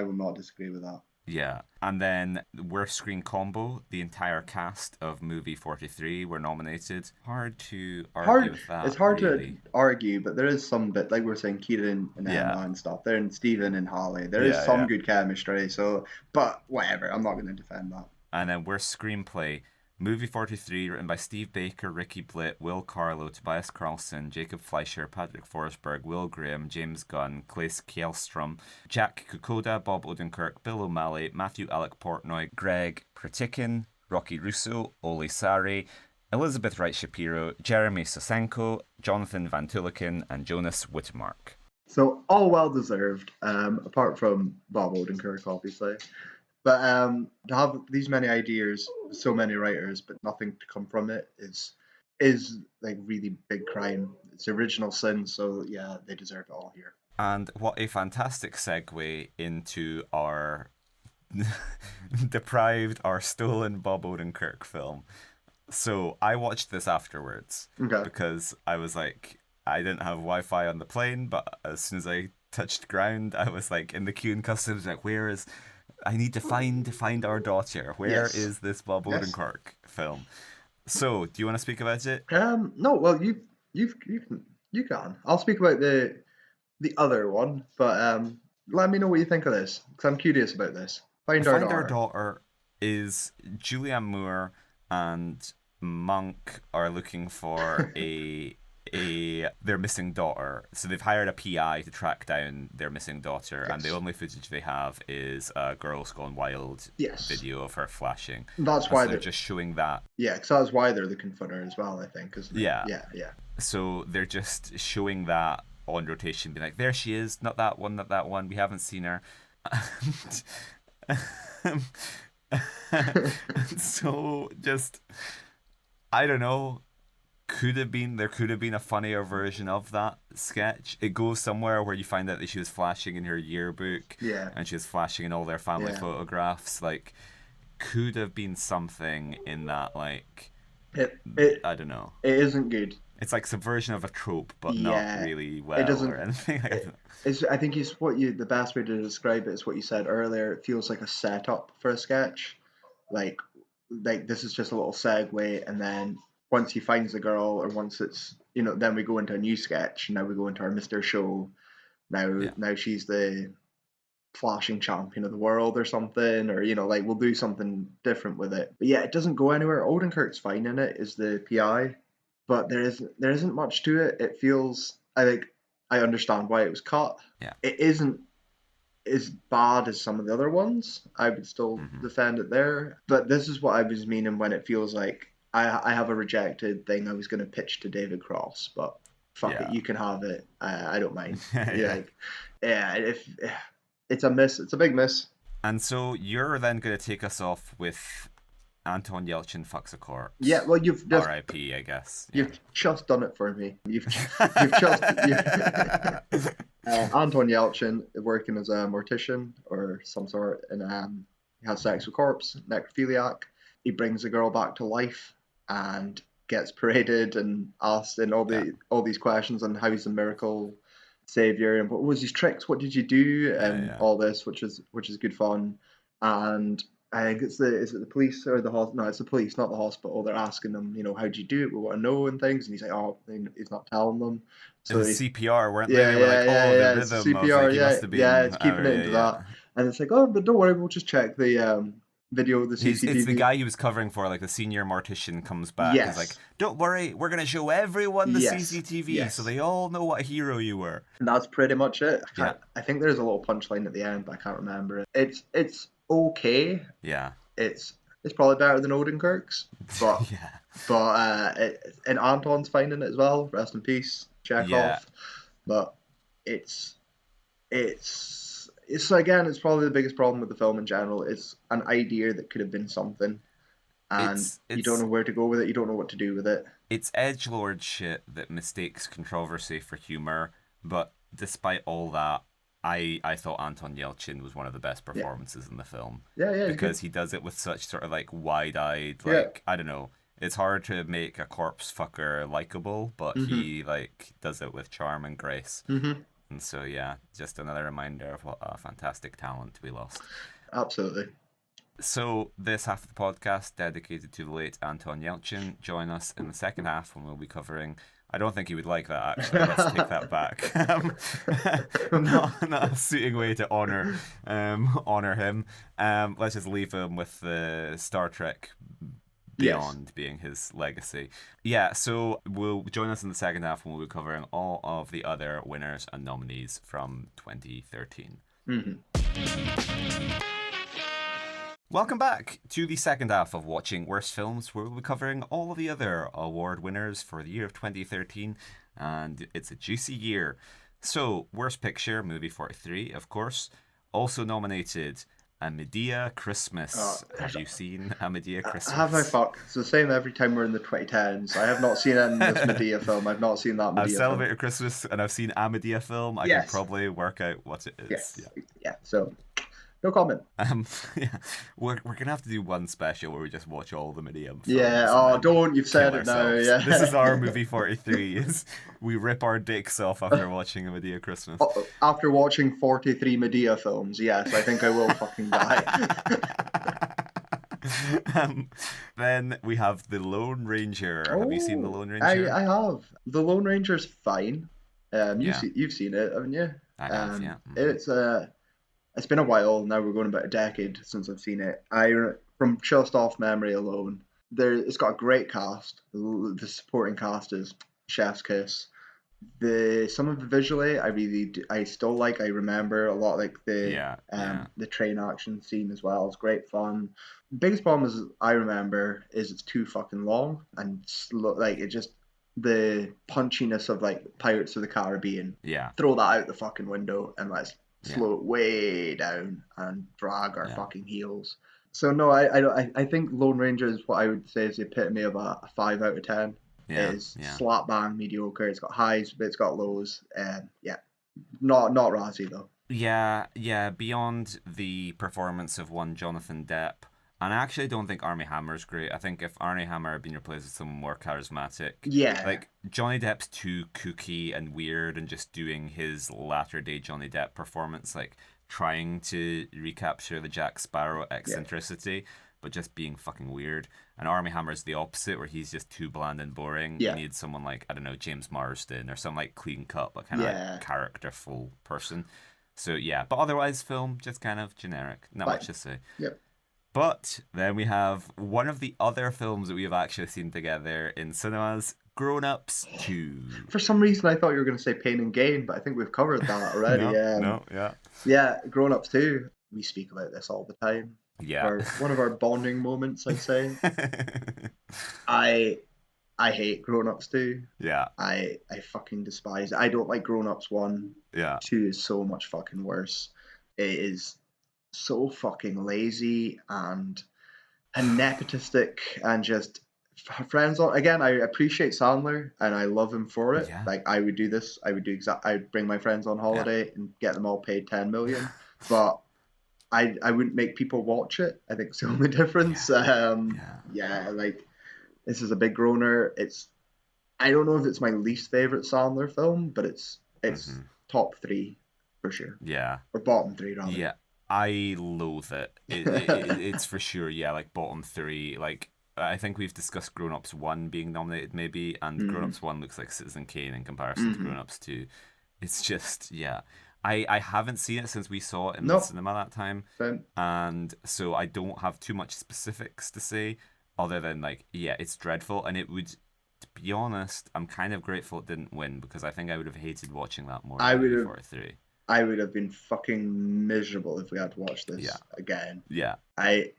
will not disagree with that. Yeah. And then worst screen combo, the entire cast of movie 43 were nominated. Hard to argue with that. It's hard really. to argue, but there is some bit, like we're saying, Kieran and Emma and stuff. There, and Stephen and Holly. There is some good chemistry. So, but whatever, I'm not going to defend that. And then worst screenplay, movie 43, written by Steve Baker, Ricky Blitt, Will Carlo, Tobias Karlsson, Jacob Fleischer, Patrick Forsberg, Will Graham, James Gunn, Claes Kjellstrom, Jack Kukoda, Bob Odenkirk, Bill O'Malley, Matthew Alec Portnoy, Greg Pritikin, Rocky Russo, Oli Sari, Elizabeth Wright Shapiro, Jeremy Sosenko, Jonathan Van Tuliken, and Jonas Whitmark. So all well deserved, apart from Bob Odenkirk, obviously. But to have these many ideas, so many writers, but nothing to come from it is like really big crime. It's original sin, so yeah, they deserve it all here. And what a fantastic segue into our deprived or stolen Bob Odenkirk film. So I watched this afterwards because I was like, I didn't have Wi-Fi on the plane, but as soon as I touched ground, I was like in the queue in customs, like, I need to find our daughter. Where is this Bob Odenkirk film? So, do you want to speak about it? No. Well, you can. I'll speak about the other one, but let me know what you think of this, because I'm curious about this. Find Our Daughter is Julianne Moore and Monk are looking for their missing daughter. So they've hired a PI to track down their missing daughter, and the only footage they have is a Girls Gone Wild video of her flashing. That's why they're just showing that. Yeah, because that's why they're looking for her as well, I think. Yeah. So they're just showing that on rotation, being like, there she is, not that one, we haven't seen her. So just, I don't know, there could have been a funnier version of that sketch. It goes somewhere where you find out that she was flashing in her yearbook, and she was flashing in all their family photographs. Like, could have been something in that, like, I don't know. It isn't good. It's like subversion of a trope, but not really well. It doesn't, or anything. I think the best way to describe it is what you said earlier. It feels like a setup for a sketch, like this is just a little segue, and then once he finds the girl, or once it's, then we go into a new sketch. Now we go into our Mr. Show. Now she's the flashing champion of the world or something, or we'll do something different with it. But yeah, it doesn't go anywhere. Odenkirk's fine in it, is the PI, but there isn't much to it. It feels, I understand why it was cut. Yeah. It isn't as bad as some of the other ones. I would still defend it there. But this is what I was meaning when it feels like I have a rejected thing I was going to pitch to David Cross, but fuck it, you can have it. I don't mind. If it's a miss, it's a big miss. And so you're then going to take us off with Anton Yelchin Fucks a Corpse. Yeah, well, you've just R.I.P. I guess. You've just done it for me. You've Anton Yelchin working as a mortician or some sort, and he has sex with corpse, necrophiliac. He brings the girl back to life and gets paraded and asked in all these questions on how he's a miracle savior and what was his tricks, what did you do, and all this, which is good fun. And I think is it the police or the hospital? No, it's the police, not the hospital. They're asking him, how do you do it? We want to know and things. And he's like, oh, he's not telling them. So it was CPR, weren't they? Yeah, the rhythm. CPR, it's keeping it into that. And it's like, oh, but don't worry, we'll just check the video of the CCTV. It's the guy he was covering for, like the senior mortician comes back. He's like, don't worry, we're going to show everyone the CCTV so they all know what hero you were. And that's pretty much it. I think there's a little punchline at the end, but I can't remember it. It's okay. Yeah. It's probably better than Odenkirk's, but and Anton's finding it as well. Rest in peace, Chekhov. Yeah. But it's again, it's probably the biggest problem with the film in general. It's an idea that could have been something, and you don't know where to go with it. You don't know what to do with it. It's edgelord shit that mistakes controversy for humor, but despite all that, I thought Anton Yelchin was one of the best performances in the film. Yeah, because he does it with such sort of like wide-eyed, like I don't know. It's hard to make a corpse fucker likable, but he like does it with charm and grace. And so yeah, just another reminder of what a fantastic talent we lost. Absolutely. So this half of the podcast dedicated to the late Anton Yelchin. Join us in the second half when we'll be covering. I don't think he would like that, actually. Let's take that back. Not a suiting way to honor him. Let's just leave him with the Star Trek Beyond being his legacy. Yeah, so we'll join us in the second half when we'll be covering all of the other winners and nominees from 2013. Welcome back to the second half of Watching Worst Films, where we'll be covering all of the other award winners for the year of 2013, and it's a juicy year. So, Worst Picture, movie 43, of course. Also nominated, A Medea Christmas. Have you seen A Medea Christmas? Have I fuck? It's the same every time we're in the 2010s. I have not seen this Medea film. I've not seen that Medea film. I've celebrated Christmas and I've seen A Medea film. I can probably work out what it is. Yeah, so... no comment. We're gonna have to do one special where we just watch all the Medea films. Yeah. Don't. You've said it now. Yeah. This is our movie 43. Is we rip our dicks off after watching a Medea Christmas. After watching 43 Medea films, yes, I think I will fucking die. Then we have The Lone Ranger. Have you seen The Lone Ranger? I have. The Lone Ranger's fine. You've seen it, haven't you? I have. Yeah. It's been a while now. We're going about a decade since I've seen it. From just off memory alone, it's got a great cast. The supporting cast is chef's kiss. Some of the visually, I still like. I remember a lot, like the train action scene as well. It's great fun. Biggest problem is I remember is it's too fucking long and slow. Like it just the punchiness of like Pirates of the Caribbean. Yeah. Throw that out the fucking window and let's slow it way down and drag our fucking heels. So no, I think Lone Ranger is what I would say is the epitome of a 5 out of 10. Slap bang mediocre. It's got highs, but it's got lows. Not Razzie though. Yeah. Beyond the performance of one Jonathan Depp, and I actually don't think Armie Hammer's great. I think if Armie Hammer had been replaced with someone more charismatic, like Johnny Depp's too kooky and weird, and just doing his latter day Johnny Depp performance, like trying to recapture the Jack Sparrow eccentricity, but just being fucking weird. And Armie Hammer's the opposite, where he's just too bland and boring. You need someone like, I don't know, James Marsden or some like clean cut but kind of characterful person. So but otherwise film just kind of generic. Not much to say. Yep. But then we have one of the other films that we have actually seen together in cinemas, Grown Ups 2. For some reason, I thought you were going to say Pain and Gain, but I think we've covered that already. Yeah, Grown Ups 2. We speak about this all the time. Yeah. One of our bonding moments, I'd say. I hate Grown Ups 2. Yeah. I fucking despise it. I don't like Grown Ups 1. Yeah. 2 is so much fucking worse. It is so fucking lazy and nepotistic and just friends on. Again, I appreciate Sandler and I love him for it. Like I would do this. I would bring my friends on holiday and get them all paid 10 million. But I wouldn't make people watch it. I think it's the only difference. Like this is a big groaner. I don't know if it's my least favorite Sandler film, but it's top 3 for sure. Yeah. Or bottom 3 rather. Yeah. I loathe it. It's for sure, like bottom 3. Like I think we've discussed Grown Ups 1 being nominated maybe, and Grown Ups 1 looks like Citizen Kane in comparison to Grown Ups 2. It's just, I haven't seen it since we saw it in the cinema that time. Same. And so I don't have too much specifics to say other than like, it's dreadful, and it would, to be honest, I'm kind of grateful it didn't win, because I think I would have hated watching that more than 43. I would have been fucking miserable if we had to watch this again. Yeah. It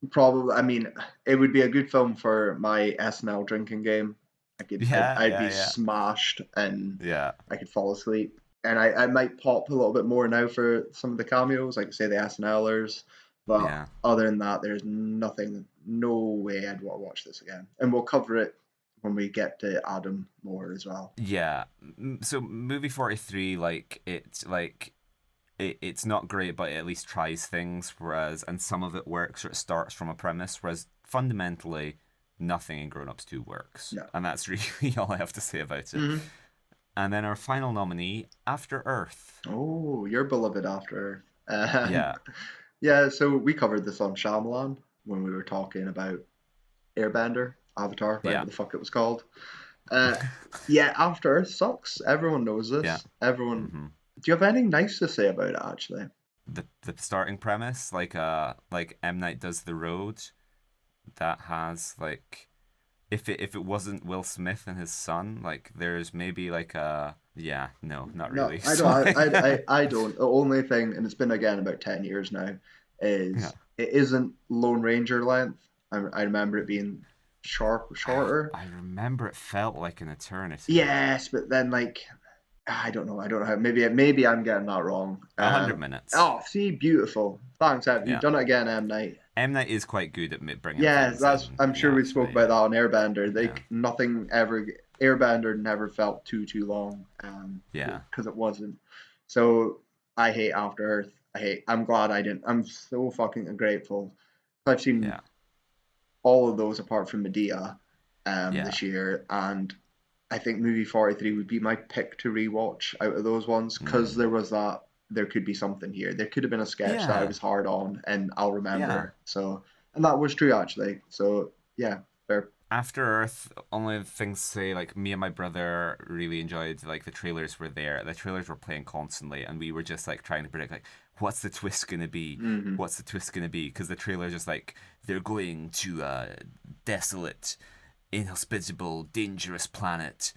would be a good film for my SNL drinking game. I'd be smashed and I could fall asleep. And I might pop a little bit more now for some of the cameos, like say the SNLers. But other than that, there's nothing no way I'd want to watch this again. And we'll cover it when we get to Adam more as well. Yeah. So movie 43, it's not great, but it at least tries things, and some of it works, or it starts from a premise, whereas fundamentally nothing in Grown Ups 2 works. No. And that's really all I have to say about it. Mm-hmm. And then our final nominee, After Earth. Oh, your beloved After Earth. Yeah. Yeah, so we covered this on Shyamalan when we were talking about Airbender, Avatar, whatever the fuck it was called. Yeah, After Earth sucks. Everyone knows this. Yeah. Everyone... Mm-hmm. Do you have anything nice to say about it, actually? The starting premise, like M. Night Does the Road, that has, like, if it wasn't Will Smith and his son, like, there's maybe like a... Yeah, no, not really. No, I don't. The only thing, and it's been, again, about 10 years now, is it isn't Lone Ranger length. I remember it being shorter. I remember it felt like an eternity. Yes, but then, like... I don't know. Maybe I'm getting that wrong. 100 minutes. Oh, see, beautiful. Thanks, Ev. You've done it again, M. Night. M. Night is quite good at bringing. Yeah, I'm sure we spoke about that on Airbender. Nothing ever. Airbender never felt too long. Because it wasn't. So I hate After Earth. I'm glad I didn't. I'm so fucking grateful. I've seen all of those apart from Medea this year, and I think movie 43 would be my pick to rewatch out of those ones, because there could be something here. There could have been a sketch that I was hard on and I'll remember. So, and that was true actually. So yeah, fair. After Earth, only things to say, like, me and my brother really enjoyed, like, the trailers were there. The trailers were playing constantly, and we were just, like, trying to predict, like, what's the twist going to be? Mm-hmm. What's the twist going to be? Because the trailer's just like, they're going to a desolate, inhospitable, dangerous planet.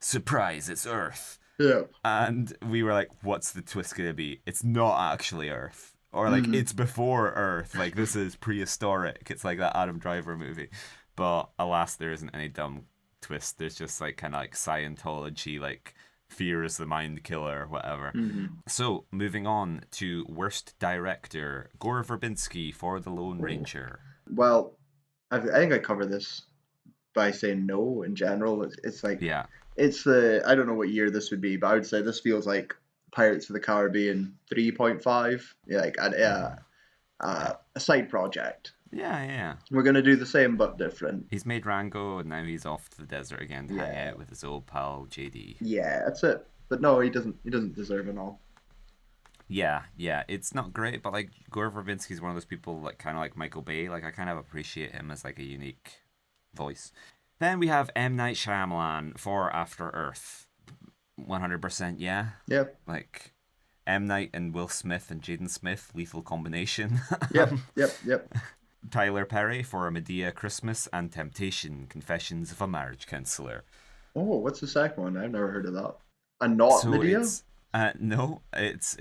Surprise, it's Earth. Yeah. And we were like, what's the twist going to be? It's not actually Earth. Or, like, it's before Earth. Like, this is prehistoric. It's like that Adam Driver movie. But alas, there isn't any dumb twist. There's just, like, kind of like Scientology, like, fear is the mind killer, whatever. Mm-hmm. So, moving on to Worst Director, Gore Verbinski for The Lone Ranger. Well, I think I covered this by saying no in general. It's like... Yeah. It's the... I don't know what year this would be, but I would say this feels like Pirates of the Caribbean 3.5. Yeah, like a side project. Yeah. We're going to do the same but different. He's made Rango, and now he's off to the desert again to hang out with his old pal JD. Yeah, that's it. But no, he doesn't deserve it all. Yeah, it's not great, but, like, Gore Verbinski's one of those people, like, kind of like Michael Bay. Like, I kind of appreciate him as, like, a unique voice. Then we have M. Night Shyamalan for After Earth. 100% yeah. Yep. Like, M. Night and Will Smith and Jaden Smith, lethal combination. Yep. Tyler Perry for Medea Christmas and Temptation, Confessions of a Marriage Counselor. Oh, what's the second one? I've never heard of that. And not Medea? No, it's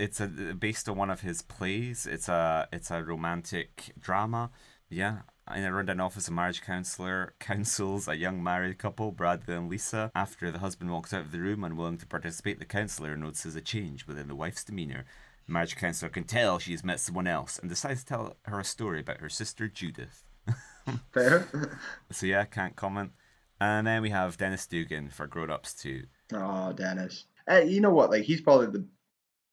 based on one of his plays. It's a romantic drama. Yeah. In a rundown office, a marriage counselor counsels a young married couple, Bradley and Lisa. After the husband walks out of the room unwilling to participate, the counselor notices a change within the wife's demeanour. The marriage counselor can tell she's met someone else and decides to tell her a story about her sister Judith. Fair. So yeah, can't comment. And then we have Dennis Dugan for Grown Ups 2. Oh, Dennis. You know what? Like, he's probably the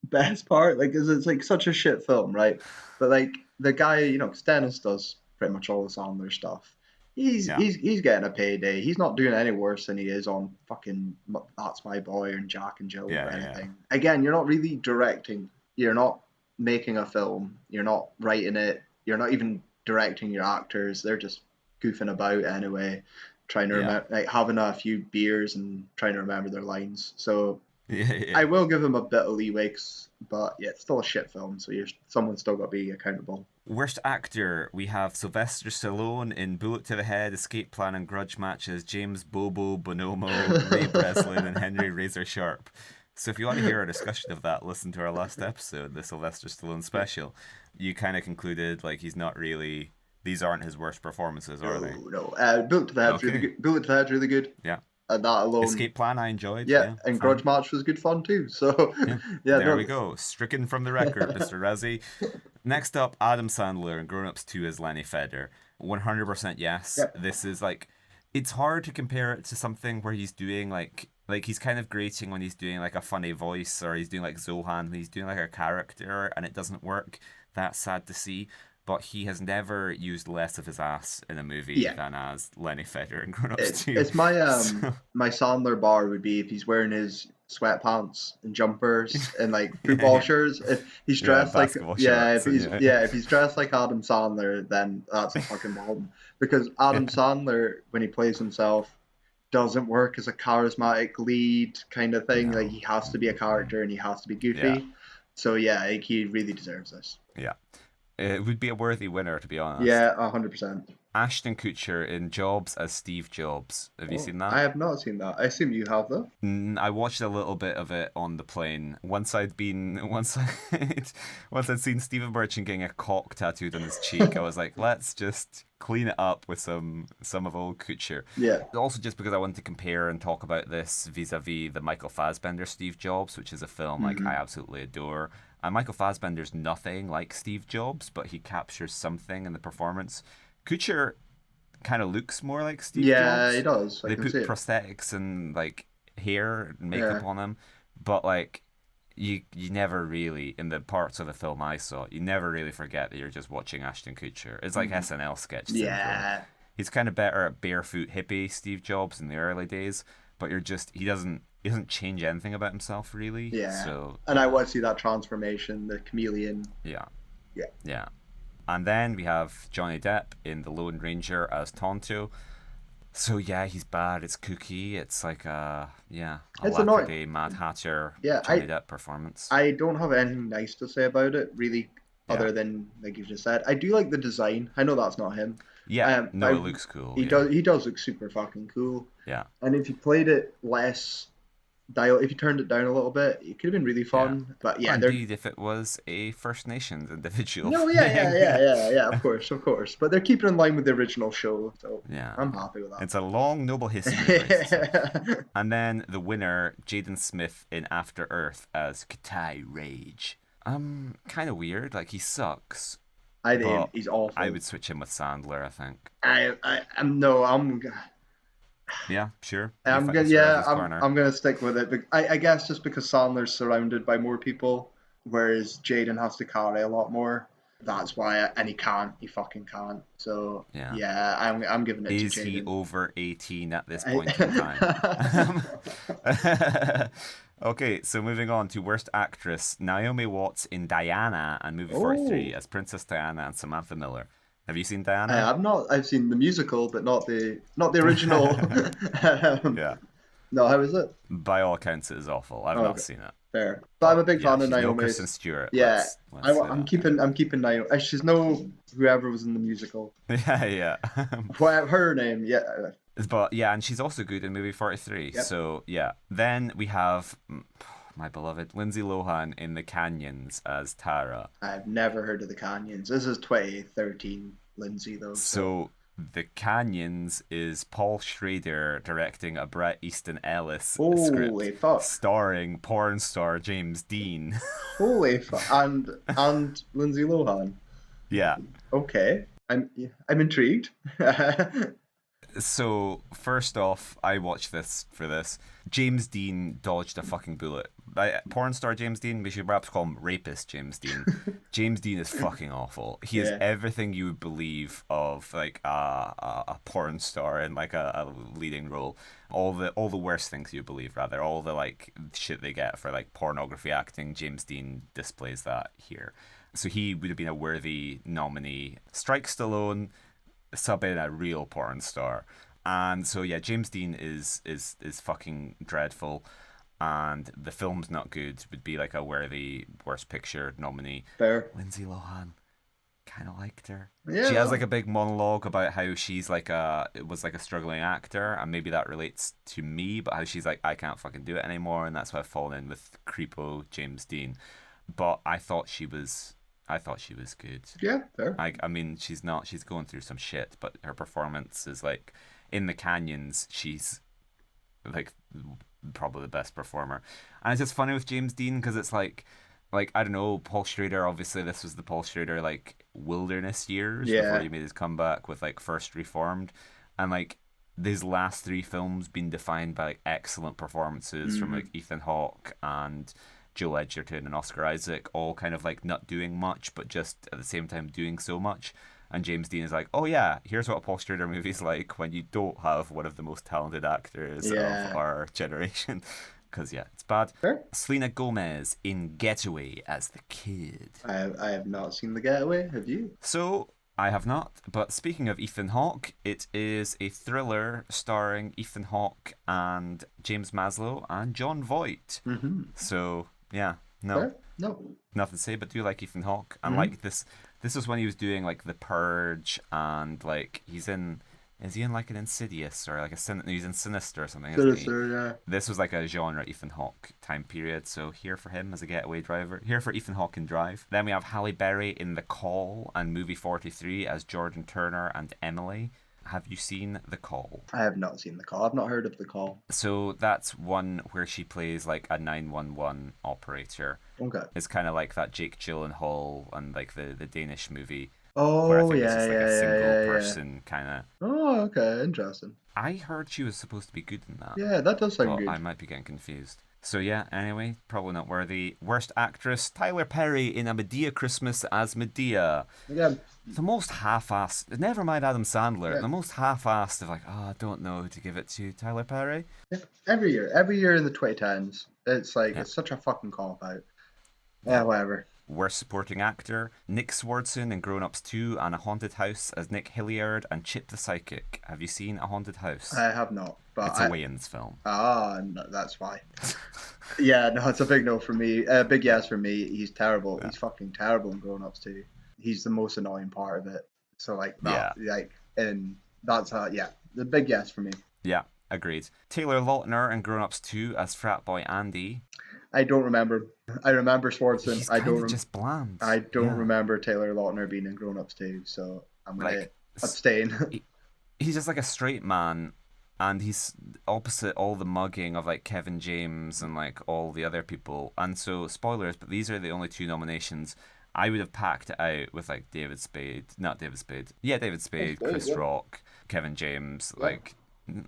best part. Like, 'cause it's like such a shit film, right? But like the guy, you know, 'cause Dennis does pretty much all the Sandler stuff. He's getting a payday. He's not doing any worse than he is on fucking That's My Boy and Jack and Jill or anything. Yeah. Again, you're not really directing. You're not making a film. You're not writing it. You're not even directing your actors. They're just goofing about anyway, trying to remember, like, having a few beers and trying to remember their lines. So I will give him a bit of leeway, but yeah, it's still a shit film. So someone's still got to be accountable. Worst actor, we have Sylvester Stallone in Bullet to the Head, Escape Plan and Grudge Matches, James Bobo Bonomo, Ray Breslin, and Henry Razor Sharp. So if you want to hear our discussion of that, listen to our last episode, the Sylvester Stallone special. You kind of concluded, like, he's not really... These aren't his worst performances, are they? No. Bullet to the Head's really good. Bullet to the Head's really good. Yeah. And that alone... Escape Plan I enjoyed. Yeah, and Grudge Match was good fun too. So, there we go. Stricken from the record, Mr. Razzie. Next up, Adam Sandler in Grown Ups 2 as Lenny Feder. 100% yes. Yep. This is like, it's hard to compare it to something where he's doing like he's kind of grating when he's doing like a funny voice, or he's doing like Zohan when he's doing like a character and it doesn't work. That's sad to see. But he has never used less of his ass in a movie than as Lenny Fedor in Grown Ups 2. It's my my Sandler bar would be if he's wearing his sweatpants and jumpers and like football shirts. If he's dressed like if he's dressed like Adam Sandler, then that's a fucking bomb. Because Adam Sandler, when he plays himself, doesn't work as a charismatic lead kind of thing. Like he has to be a character and he has to be goofy. Yeah. So yeah, like, he really deserves this. Yeah. It would be a worthy winner, to be honest. Yeah, 100%. Ashton Kutcher in Jobs as Steve Jobs. Have you seen that? I have not seen that. I assume you have, though. I watched a little bit of it on the plane. Once I'd seen Stephen Merchant getting a cock tattooed on his cheek, I was like, let's just clean it up with some of old Kutcher. Yeah. Also, just because I wanted to compare and talk about this vis-a-vis the Michael Fassbender Steve Jobs, which is a film like I absolutely adore. And Michael Fassbender's nothing like Steve Jobs, but he captures something in the performance. Kutcher kind of looks more like Steve Jobs. Yeah, he does. They put prosthetics and like hair and makeup on him, but like you never really, in the parts of the film I saw, you never really forget that you're just watching Ashton Kutcher. It's like SNL sketch syndrome. Yeah. He's kind of better at barefoot hippie Steve Jobs in the early days, but he doesn't change anything about himself really. Yeah. So, and I want to see that transformation, the chameleon. Yeah. Yeah. Yeah. And then we have Johnny Depp in The Lone Ranger as Tonto. So yeah, he's bad. It's kooky. It's like a latter-day Mad Hatter Johnny Depp performance. I don't have anything nice to say about it, really, other than, like you just said. I do like the design. I know that's not him. Yeah, it looks cool. He does look super fucking cool. Yeah. And if you played it less if you turned it down a little bit, it could have been really fun. Yeah. But yeah, indeed, if it was a First Nations individual. No, yeah, of course. But they're keeping in line with the original show, so yeah, I'm happy with that. It's a long, noble history. And then the winner, Jaden Smith in After Earth as Katai Rage. Kind of weird. Like, he sucks. I think he's awful. I would switch him with Sandler, I think. I'm Yeah, sure. I'm gonna stick with it. But I guess just because Sandler's surrounded by more people, whereas Jaden has to carry a lot more. That's why, and he fucking can't. So yeah, I'm giving it to Jaden. Is he over 18 at this point in time? Okay, so moving on to Worst Actress, Naomi Watts in Diana and movie 43 as Princess Diana and Samantha Miller. Have you seen Diana? I have not. I've seen the musical, but not the original. Yeah. No, how is it? By all accounts, it is awful. I've not seen it. Fair, but I'm a big fan of Naomi. No Kristen Stewart. Yeah, I'm keeping Naomi. She's no whoever was in the musical. Yeah. Her name, yeah. But yeah, and she's also good in movie 43. Yep. So yeah, then we have my beloved Lindsay Lohan in The Canyons as Tara. I've never heard of The Canyons. This is 2013 Lindsay, though. So The Canyons is Paul Schrader directing a Bret Easton Ellis script starring porn star James Dean. Holy fuck. And Lindsay Lohan. Yeah. Okay. I'm intrigued. So, first off, I watched this for this. James Dean dodged a fucking bullet. Porn star James Dean, we should perhaps call him rapist James Dean. James Dean is fucking awful. He is everything you would believe of like a porn star in like a leading role. All the worst things you believe, rather. All the like shit they get for like pornography acting. James Dean displays that here. So he would have been a worthy nominee. Strike Stallone, sub in a real porn star. And so yeah, James Dean is fucking dreadful, and the film's not good. Would be like a worthy worst picture nominee. Fair. Lindsay Lohan, kind of liked her. Yeah. She has like a big monologue about how she's like a struggling actor, and maybe that relates to me, but how she's like, I can't fucking do it anymore, and that's why I've fallen in with creepo James Dean. But I thought she was good. Yeah, fair. I mean, she's going through some shit, but her performance is like, in The Canyons, she's like probably the best performer. And it's just funny with James Dean because it's like I don't know, Paul Schrader, obviously this was the Paul Schrader like wilderness years before he made his comeback with like First Reformed, and like these last three films been defined by like excellent performances from like Ethan Hawke and Joel Edgerton and Oscar Isaac, all kind of like not doing much but just at the same time doing so much. And James Dean is like, oh yeah, here's what a Paul Schrader movie's like when you don't have one of the most talented actors of our generation. Because it's bad. Sure. Selena Gomez in Getaway as the kid. I have not seen The Getaway. Have you? So I have not. But speaking of Ethan Hawke, it is a thriller starring Ethan Hawke and James Maslow and Jon Voight. Mm-hmm. So no, nothing to say. But do like Ethan Hawke and like this. This was when he was doing like The Purge and like he's in. Is he in like an Insidious or like he's in Sinister or something? Sinister, yeah. This was like a genre Ethan Hawke time period, so here for him as a getaway driver. Here for Ethan Hawke in Drive. Then we have Halle Berry in The Call and Movie 43 as Jordan Turner and Emily. Have you seen The Call? I have not seen The Call. I've not heard of The Call. So that's one where she plays like a 911 operator. Okay. It's kind of like that Jake Gyllenhaal and like the Danish movie. Oh, where I think it's just like a single person kind of. Oh, okay, interesting. I heard she was supposed to be good in that. Yeah, that does sound good. I might be getting confused. So anyway, probably not worthy. Worst actress, Tyler Perry in A Medea Christmas as Medea. Again. The most half-assed, never mind Adam Sandler, the most half-assed of like, I don't know who to give it to, Tyler Perry. Yeah, every year in the 2010s, it's like, it's such a fucking cop-out. Yeah, whatever. Worst supporting actor, Nick Swardson in Grown Ups 2 and A Haunted House as Nick Hilliard and Chip the Psychic. Have you seen A Haunted House? I have not. But it's a Wayans film. No, that's why. Yeah, no, it's a big no for me. Big yes for me. He's terrible. Yeah. He's fucking terrible in Grown Ups 2. He's the most annoying part of it. So like that, and that's the big yes for me. Yeah, agreed. Taylor Lautner in Grown Ups 2 as frat boy Andy. I don't remember. I remember Swartzen. He's kind of just bland. I don't remember Taylor Lautner being in Grown Ups 2, so I'm gonna abstain. He's just like a straight man, and he's opposite all the mugging of like Kevin James and like all the other people. And so spoilers, but these are the only two nominations. I would have packed it out with like David Spade, Chris Rock, Kevin James, like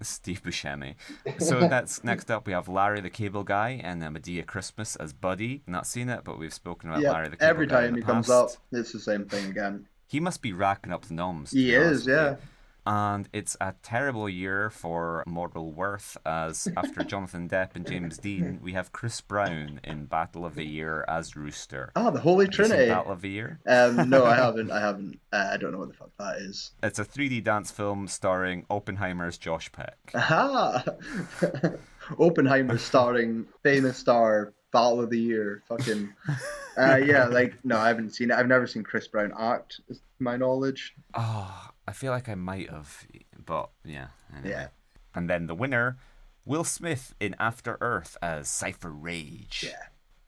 Steve Buscemi. So that's next up. We have Larry the Cable Guy and Medea Christmas as Buddy. Not seen it, but we've spoken about Larry the Cable Guy. Every time he comes up, it's the same thing again. He must be racking up the noms. He is, yeah. And it's a terrible year for moral worth, as after Jonathan Depp and James Dean, we have Chris Brown in Battle of the Year as Rooster. Oh, the Holy Trinity. Battle of the Year? No, I haven't. I don't know what the fuck that is. It's a 3D dance film starring Oppenheimer's Josh Peck. Aha! Oppenheimer starring famous star Battle of the Year. Fucking. No, I haven't seen it. I've never seen Chris Brown act, to my knowledge. Oh, I feel like I might have, but yeah. Anyway. Yeah. And then the winner, Will Smith in After Earth as Cypher Rage.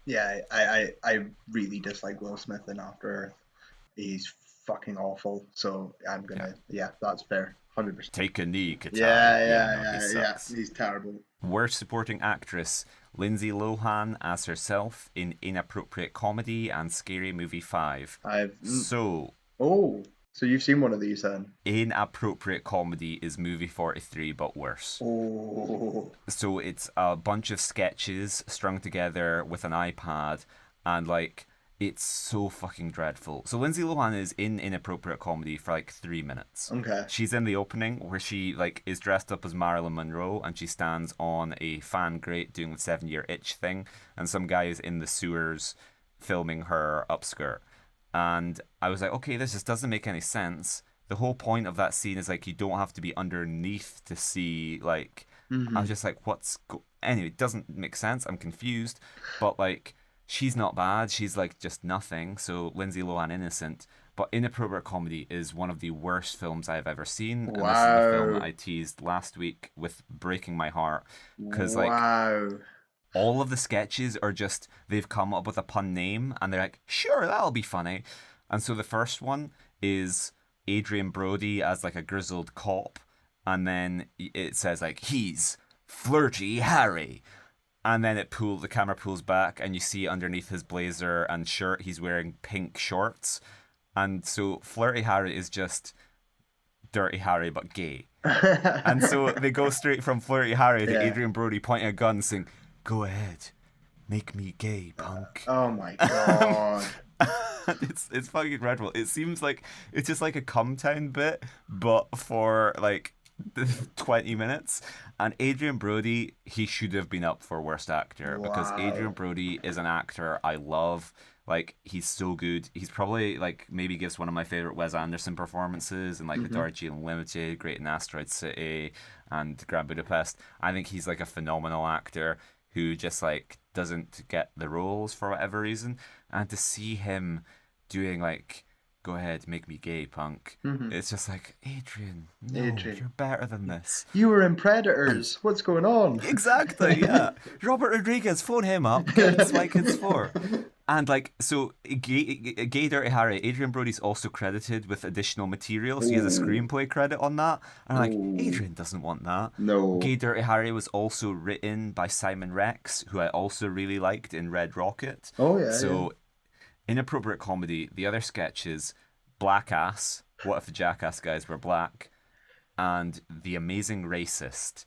Yeah. I really dislike Will Smith in After Earth. He's fucking awful. So I'm gonna, that's fair. 100%. Take a knee, Katai. Yeah. He's terrible. Worst supporting actress, Lindsay Lohan as herself in Inappropriate Comedy and Scary Movie 5. So you've seen one of these then? Inappropriate Comedy is Movie 43, but worse. Oh. So it's a bunch of sketches strung together with an iPad, and like, it's so fucking dreadful. So Lindsay Lohan is in Inappropriate Comedy for like 3 minutes. Okay. She's in the opening where she like is dressed up as Marilyn Monroe and she stands on a fan grate doing the 7-year itch thing, and some guy is in the sewers filming her upskirt. And I was like, okay, this just doesn't make any sense. The whole point of that scene is like you don't have to be underneath to see like. I was just like, anyway, it doesn't make sense. I'm confused, but like she's not bad. She's like just nothing. So Lindsay Lohan innocent, but Inappropriate Comedy is one of the worst films I've ever seen. And this is the film that I teased last week with Breaking My Heart, because all of the sketches are just, they've come up with a pun name and they're like, sure, that'll be funny. And so the first one is Adrian Brody as like a grizzled cop. And then it says like, he's Flirty Harry. And then the camera pulls back and you see underneath his blazer and shirt, he's wearing pink shorts. And so Flirty Harry is just Dirty Harry but gay. And so they go straight from Flirty Harry to Adrian Brody pointing a gun saying, "Go ahead, make me gay, punk." Oh my god. It's fucking dreadful. It seems like it's just like a Come Town bit, but for like 20 minutes. And Adrian Brody, he should have been up for worst actor because Adrian Brody is an actor I love. Like, he's so good. He's probably, like, maybe gives one of my favorite Wes Anderson performances in, like, The Darjeeling Limited, Great in Asteroid City, and Grand Budapest. I think he's, like, a phenomenal actor who just, like, doesn't get the roles for whatever reason. And to see him doing, like, "Go ahead, make me gay, punk," it's just like, Adrian, you're better than this. You were in Predators. What's going on? Exactly, yeah. Robert Rodriguez, phone him up. Get this My Kids 4. And, like, so, Gay Dirty Harry, Adrian Brody's also credited with additional material, so he has a screenplay credit on that. And I'm like, Adrian doesn't want that. No. Gay Dirty Harry was also written by Simon Rex, who I also really liked in Red Rocket. Oh, yeah. So, inappropriate comedy. The other sketch is Black Ass, What If the Jackass Guys Were Black, and The Amazing Racist.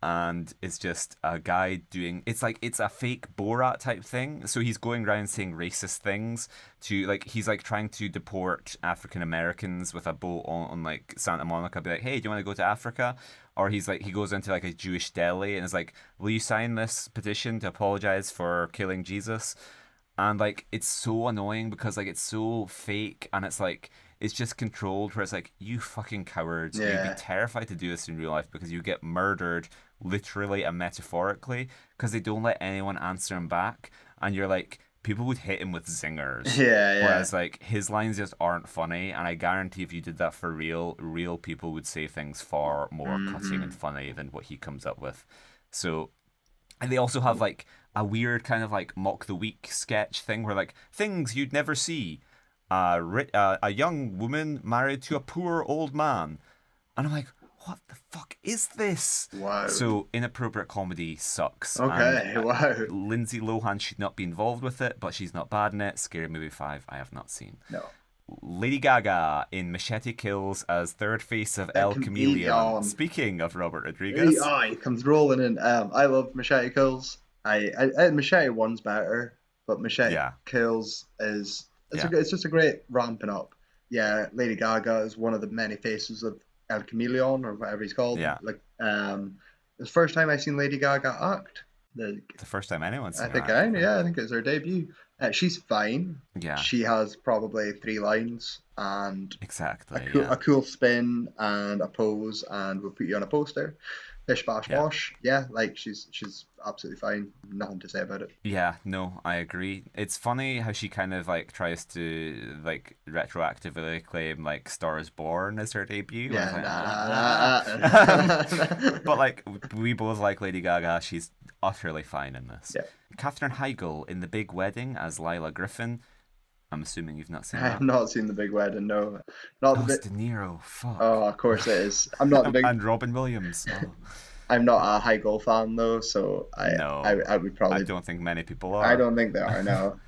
And it's just a guy doing, it's a fake Borat type thing. So he's going around saying racist things to, like, he's like trying to deport African Americans with a boat on like Santa Monica, be like, "Hey, do you want to go to Africa?" Or he's like, he goes into like a Jewish deli and is like, "Will you sign this petition to apologize for killing Jesus?" And like, it's so annoying because like it's so fake, and it's like, it's just controlled, where it's like, you fucking cowards, you'd be terrified to do this in real life because you get murdered literally and metaphorically because they don't let anyone answer him back, and you're like, people would hit him with zingers. Whereas like, his lines just aren't funny, and I guarantee if you did that for real people would say things far more cutting and funny than what he comes up with. So, and they also have like a weird kind of like mock the week sketch thing where like, things you'd never see. A young woman married to a poor old man. And I'm like, what the fuck is this? Wow. So, inappropriate comedy sucks. Okay, and, wow. Lindsay Lohan should not be involved with it, but she's not bad in it. Scary Movie 5, I have not seen. No. Lady Gaga in Machete Kills as third face of El Chameleon. Speaking of Robert Rodriguez. He comes rolling in. I love Machete Kills. I Machete 1's better, but Machete Kills is... It's just a great ramping up. Yeah, Lady Gaga is one of the many faces of El Chameleon, or whatever he's called. Yeah. Like, the first time I seen Lady Gaga act. The first time anyone's seen her act. I think it was her debut. She's fine. Yeah. She has probably 3 lines and exactly a cool spin and a pose, and we'll put you on a poster. Bish bash bosh. Yeah, like she's absolutely fine. Nothing to say about it. Yeah, no, I agree. It's funny how she kind of like tries to like retroactively claim like Star is Born as her debut. Yeah. But like, we both like Lady Gaga. She's utterly fine in this. Yeah. Katherine Heigl in The Big Wedding as Lila Griffin. I'm assuming you've not seen that. I have not seen The Big Wedding, no. It's De Niro, fuck. Oh, of course it is. I'm not the big... And Robin Williams. Oh. I'm not a Heigl fan, though, so I would probably... I don't think many people are. I don't think they are, no.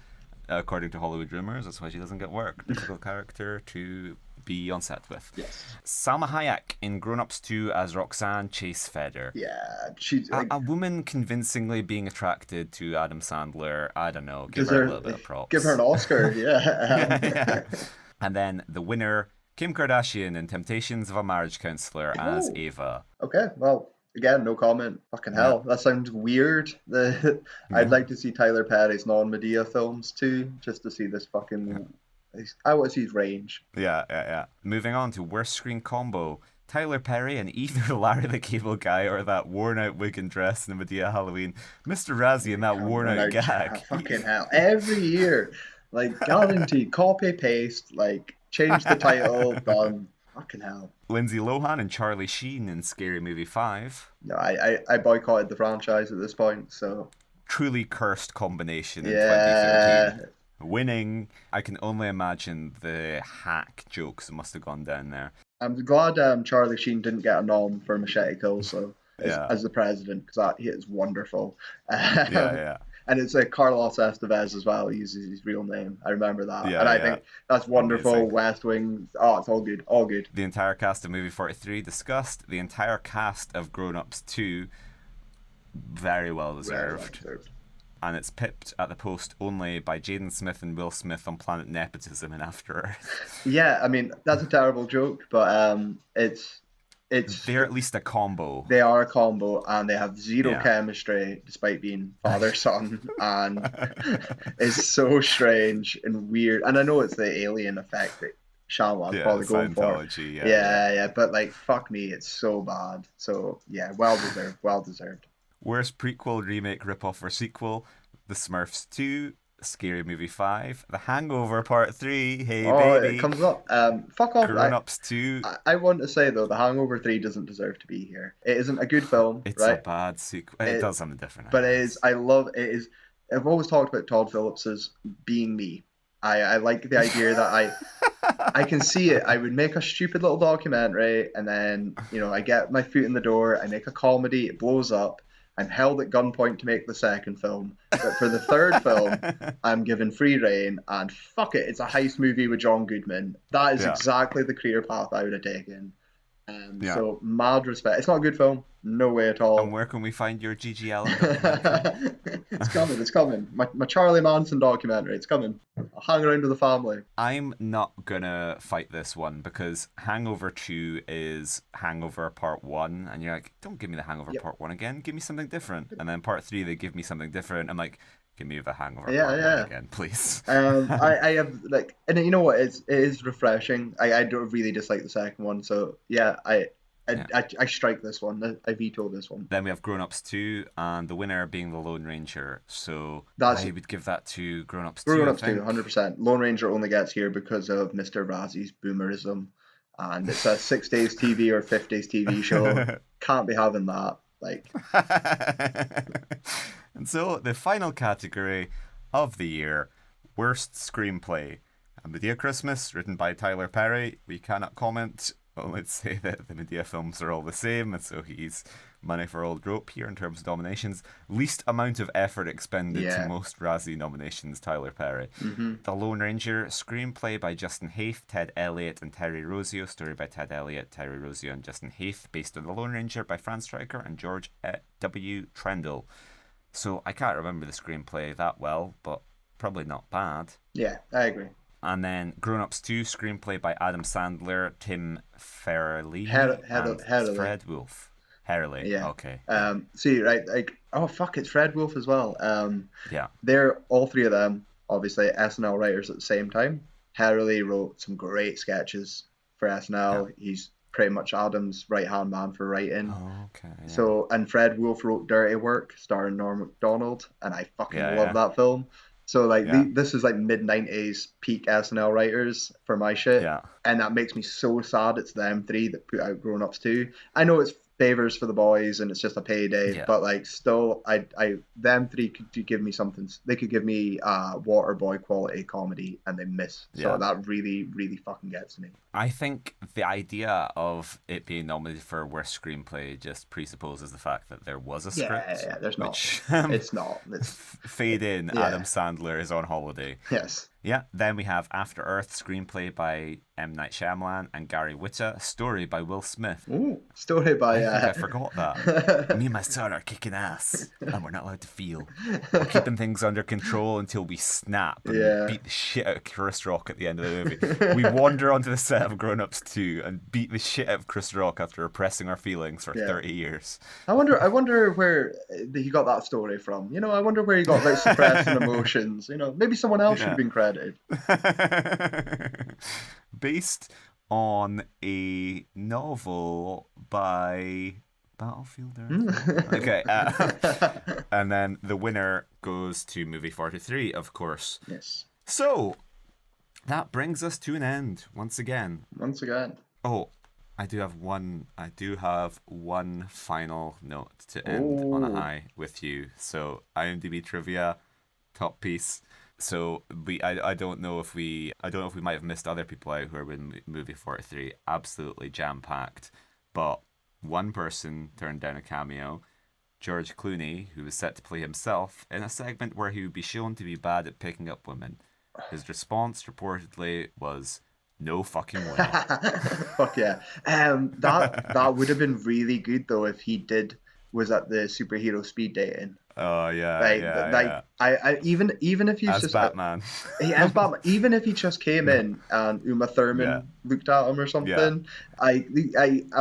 According to Hollywood rumors, that's why she doesn't get work. Difficult character to be on set with. Yes. Salma Hayek in Grown Ups 2 as Roxanne Chase Feder. Yeah, she's... a woman convincingly being attracted to Adam Sandler. I don't know. Give her a little bit of props. Give her an Oscar, yeah. And then the winner, Kim Kardashian in Temptations of a Marriage Counselor as Ava. Okay, well... Again, no comment. Fucking hell. That sounds weird. I'd like to see Tyler Perry's non-Medea films too, just to see this fucking... I want to see his range. Yeah. Moving on to worst screen combo. Tyler Perry and either Larry the Cable Guy or that worn-out wig and dress in the Medea Halloween. Mr. Razzie and that worn-out gag. Fucking hell. Every year. Like, guaranteed. Copy-paste. Like, change the title. Done. Fucking hell. Lindsay Lohan and Charlie Sheen in Scary Movie 5. No, I boycotted the franchise at this point, so... Truly cursed combination in 2013. Winning. I can only imagine the hack jokes that must have gone down there. I'm glad Charlie Sheen didn't get a nom for Machete Kills, so as the president, because he is wonderful. Yeah. And it's like Carlos Estevez as well. He uses his real name. I remember that. Yeah, And I yeah. think that's wonderful. Amazing. West Wing. Oh, it's all good. All good. The entire cast of movie 43 discussed. The entire cast of Grown Ups 2, very well deserved. And it's pipped at the post only by Jaden Smith and Will Smith on Planet Nepotism and After Earth. Yeah, I mean, that's a terrible joke, but it's they're at least a combo. They are a combo, and they have zero chemistry despite being father-son, and it's so strange and weird. And I know it's the alien effect that Shyamalan's probably going for. Yeah, but like, fuck me, it's so bad. So yeah, well deserved. Worst prequel, remake, ripoff, or sequel: The Smurfs 2, Scary Movie 5, The Hangover Part 3, hey baby. It comes up. Fuck off. Grown Ups 2. I want to say though, The Hangover 3 doesn't deserve to be here. It isn't a good film. It's right? a bad sequel. It does something different. But it is. I love it. Is I've always talked about Todd Phillips as being me. I like the idea that I can see it. I would make a stupid little documentary, and then I get my foot in the door. I make a comedy. It blows up. I'm held at gunpoint to make the second film. But for the third film, I'm given free reign, and fuck it, it's a heist movie with John Goodman. That is exactly the career path I would have taken. So, mad respect. It's not a good film. No way at all. And where can we find your G.G. Allen documentary? It's coming. My Charlie Manson documentary, it's coming. I'll hang around with the family. I'm not gonna fight this one because Hangover 2 is Hangover Part 1, and you're like, don't give me the Hangover Part 1 again, give me something different. And then Part 3, they give me something different. I'm like, give me the Hangover Part 1 again, please. I have, like, and you know what, it is refreshing. I don't really dislike the second one, so yeah, I strike this one. I veto this one. Then we have Grown Ups 2, and the winner being The Lone Ranger. So I would give that to Grown Ups 2. Grown Ups 2, 100%. Lone Ranger only gets here because of Mr. Razzi's boomerism. And it's a 6 days TV or 5 days TV show. Can't be having that. Like. And so the final category of the year, Worst Screenplay. A Medea Christmas, written by Tyler Perry. We cannot comment. Well, let's say that the Medea films are all the same, and so he's money for old rope here in terms of nominations. Least amount of effort expended to most Razzie nominations, Tyler Perry. Mm-hmm. The Lone Ranger, screenplay by Justin Haith, Ted Elliott, and Terry Rossio. Story by Ted Elliott, Terry Rossio, and Justin Haith. Based on The Lone Ranger by Fran Stryker and George W. Trendle. So I can't remember the screenplay that well, but probably not bad. Yeah, I agree. And then Grown Ups 2, screenplay by Adam Sandler, Tim Farrelly, and Fred Wolf. Herrelly, yeah. Okay. See, right, like, oh fuck, it's Fred Wolf as well. Yeah. They're all three of them, obviously SNL writers at the same time. Herrelly wrote some great sketches for SNL. Yeah. He's pretty much Adam's right-hand man for writing. Oh, okay. Yeah. So, and Fred Wolf wrote Dirty Work, starring Norm Macdonald, and I fucking love that film. So, like, this is like mid-90s peak SNL writers for my shit. Yeah. And that makes me so sad it's them three that put out Grown Ups 2. I know it's favors for the boys and it's just a payday, but like, still, them three could give me something. They could give me Waterboy quality comedy, and they miss. So that really, really fucking gets me. I think the idea of it being nominated for worst screenplay just presupposes the fact that there was a script. Yeah, there's not. It's not. It's fade in. Adam Sandler is on holiday. Yes. Yeah, then we have After Earth, screenplay by M. Night Shyamalan and Gary Whitta, story by Will Smith. Ooh, story by... I forgot that. Me and my son are kicking ass, and we're not allowed to feel. We're keeping things under control until we snap and beat the shit out of Chris Rock at the end of the movie. We wander onto the set of Grown Ups 2 and beat the shit out of Chris Rock after repressing our feelings for 30 years. I wonder where he got that story from. You know, I wonder where he got that suppressing emotions. You know, maybe someone else should have been credited. Based on a novel by Battlefield Earth. Okay. And then the winner goes to movie 43, of course. Yes. So that brings us to an end once again. Oh, I do have one final note to end on a high with you. So IMDb trivia, top piece. So I don't know if we might have missed other people out who are in movie 43. Absolutely jam packed, but one person turned down a cameo. George Clooney, who was set to play himself, in a segment where he would be shown to be bad at picking up women. His response reportedly was, "No fucking way." Fuck yeah. That would have been really good though if he was at the superhero speed dating. Oh yeah, yeah. I even if he's as just Batman. As Batman, even if he just came in and Uma Thurman looked at him or something. I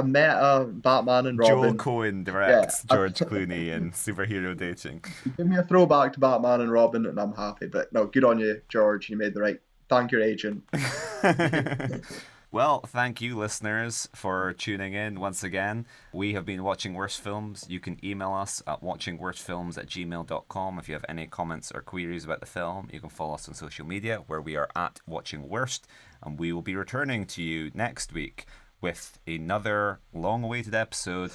met Batman and Robin. Joel Coen directs George Clooney in superhero dating. Give me a throwback to Batman and Robin, and I'm happy. But no, good on you, George. You made the right. Thank your agent. Well, thank you, listeners, for tuning in once again. We have been Watching Worst Films. You can email us at watchingworstfilms@gmail.com if you have any comments or queries about the film. You can follow us on social media, where we are at Watching Worst, and we will be returning to you next week with another long-awaited episode.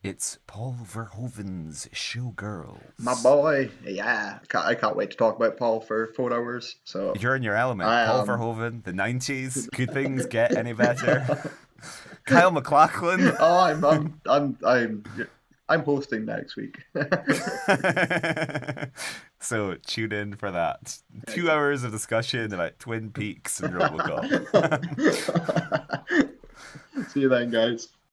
It's Paul Verhoeven's Showgirls. My boy. Yeah. I can't wait to talk about Paul for 4 hours. So you're in your element. Paul Verhoeven, the 90s. Could things get any better? Kyle MacLachlan. Oh, I'm hosting next week. So tune in for that. 2 hours of discussion about Twin Peaks and RoboCop. See you then, guys.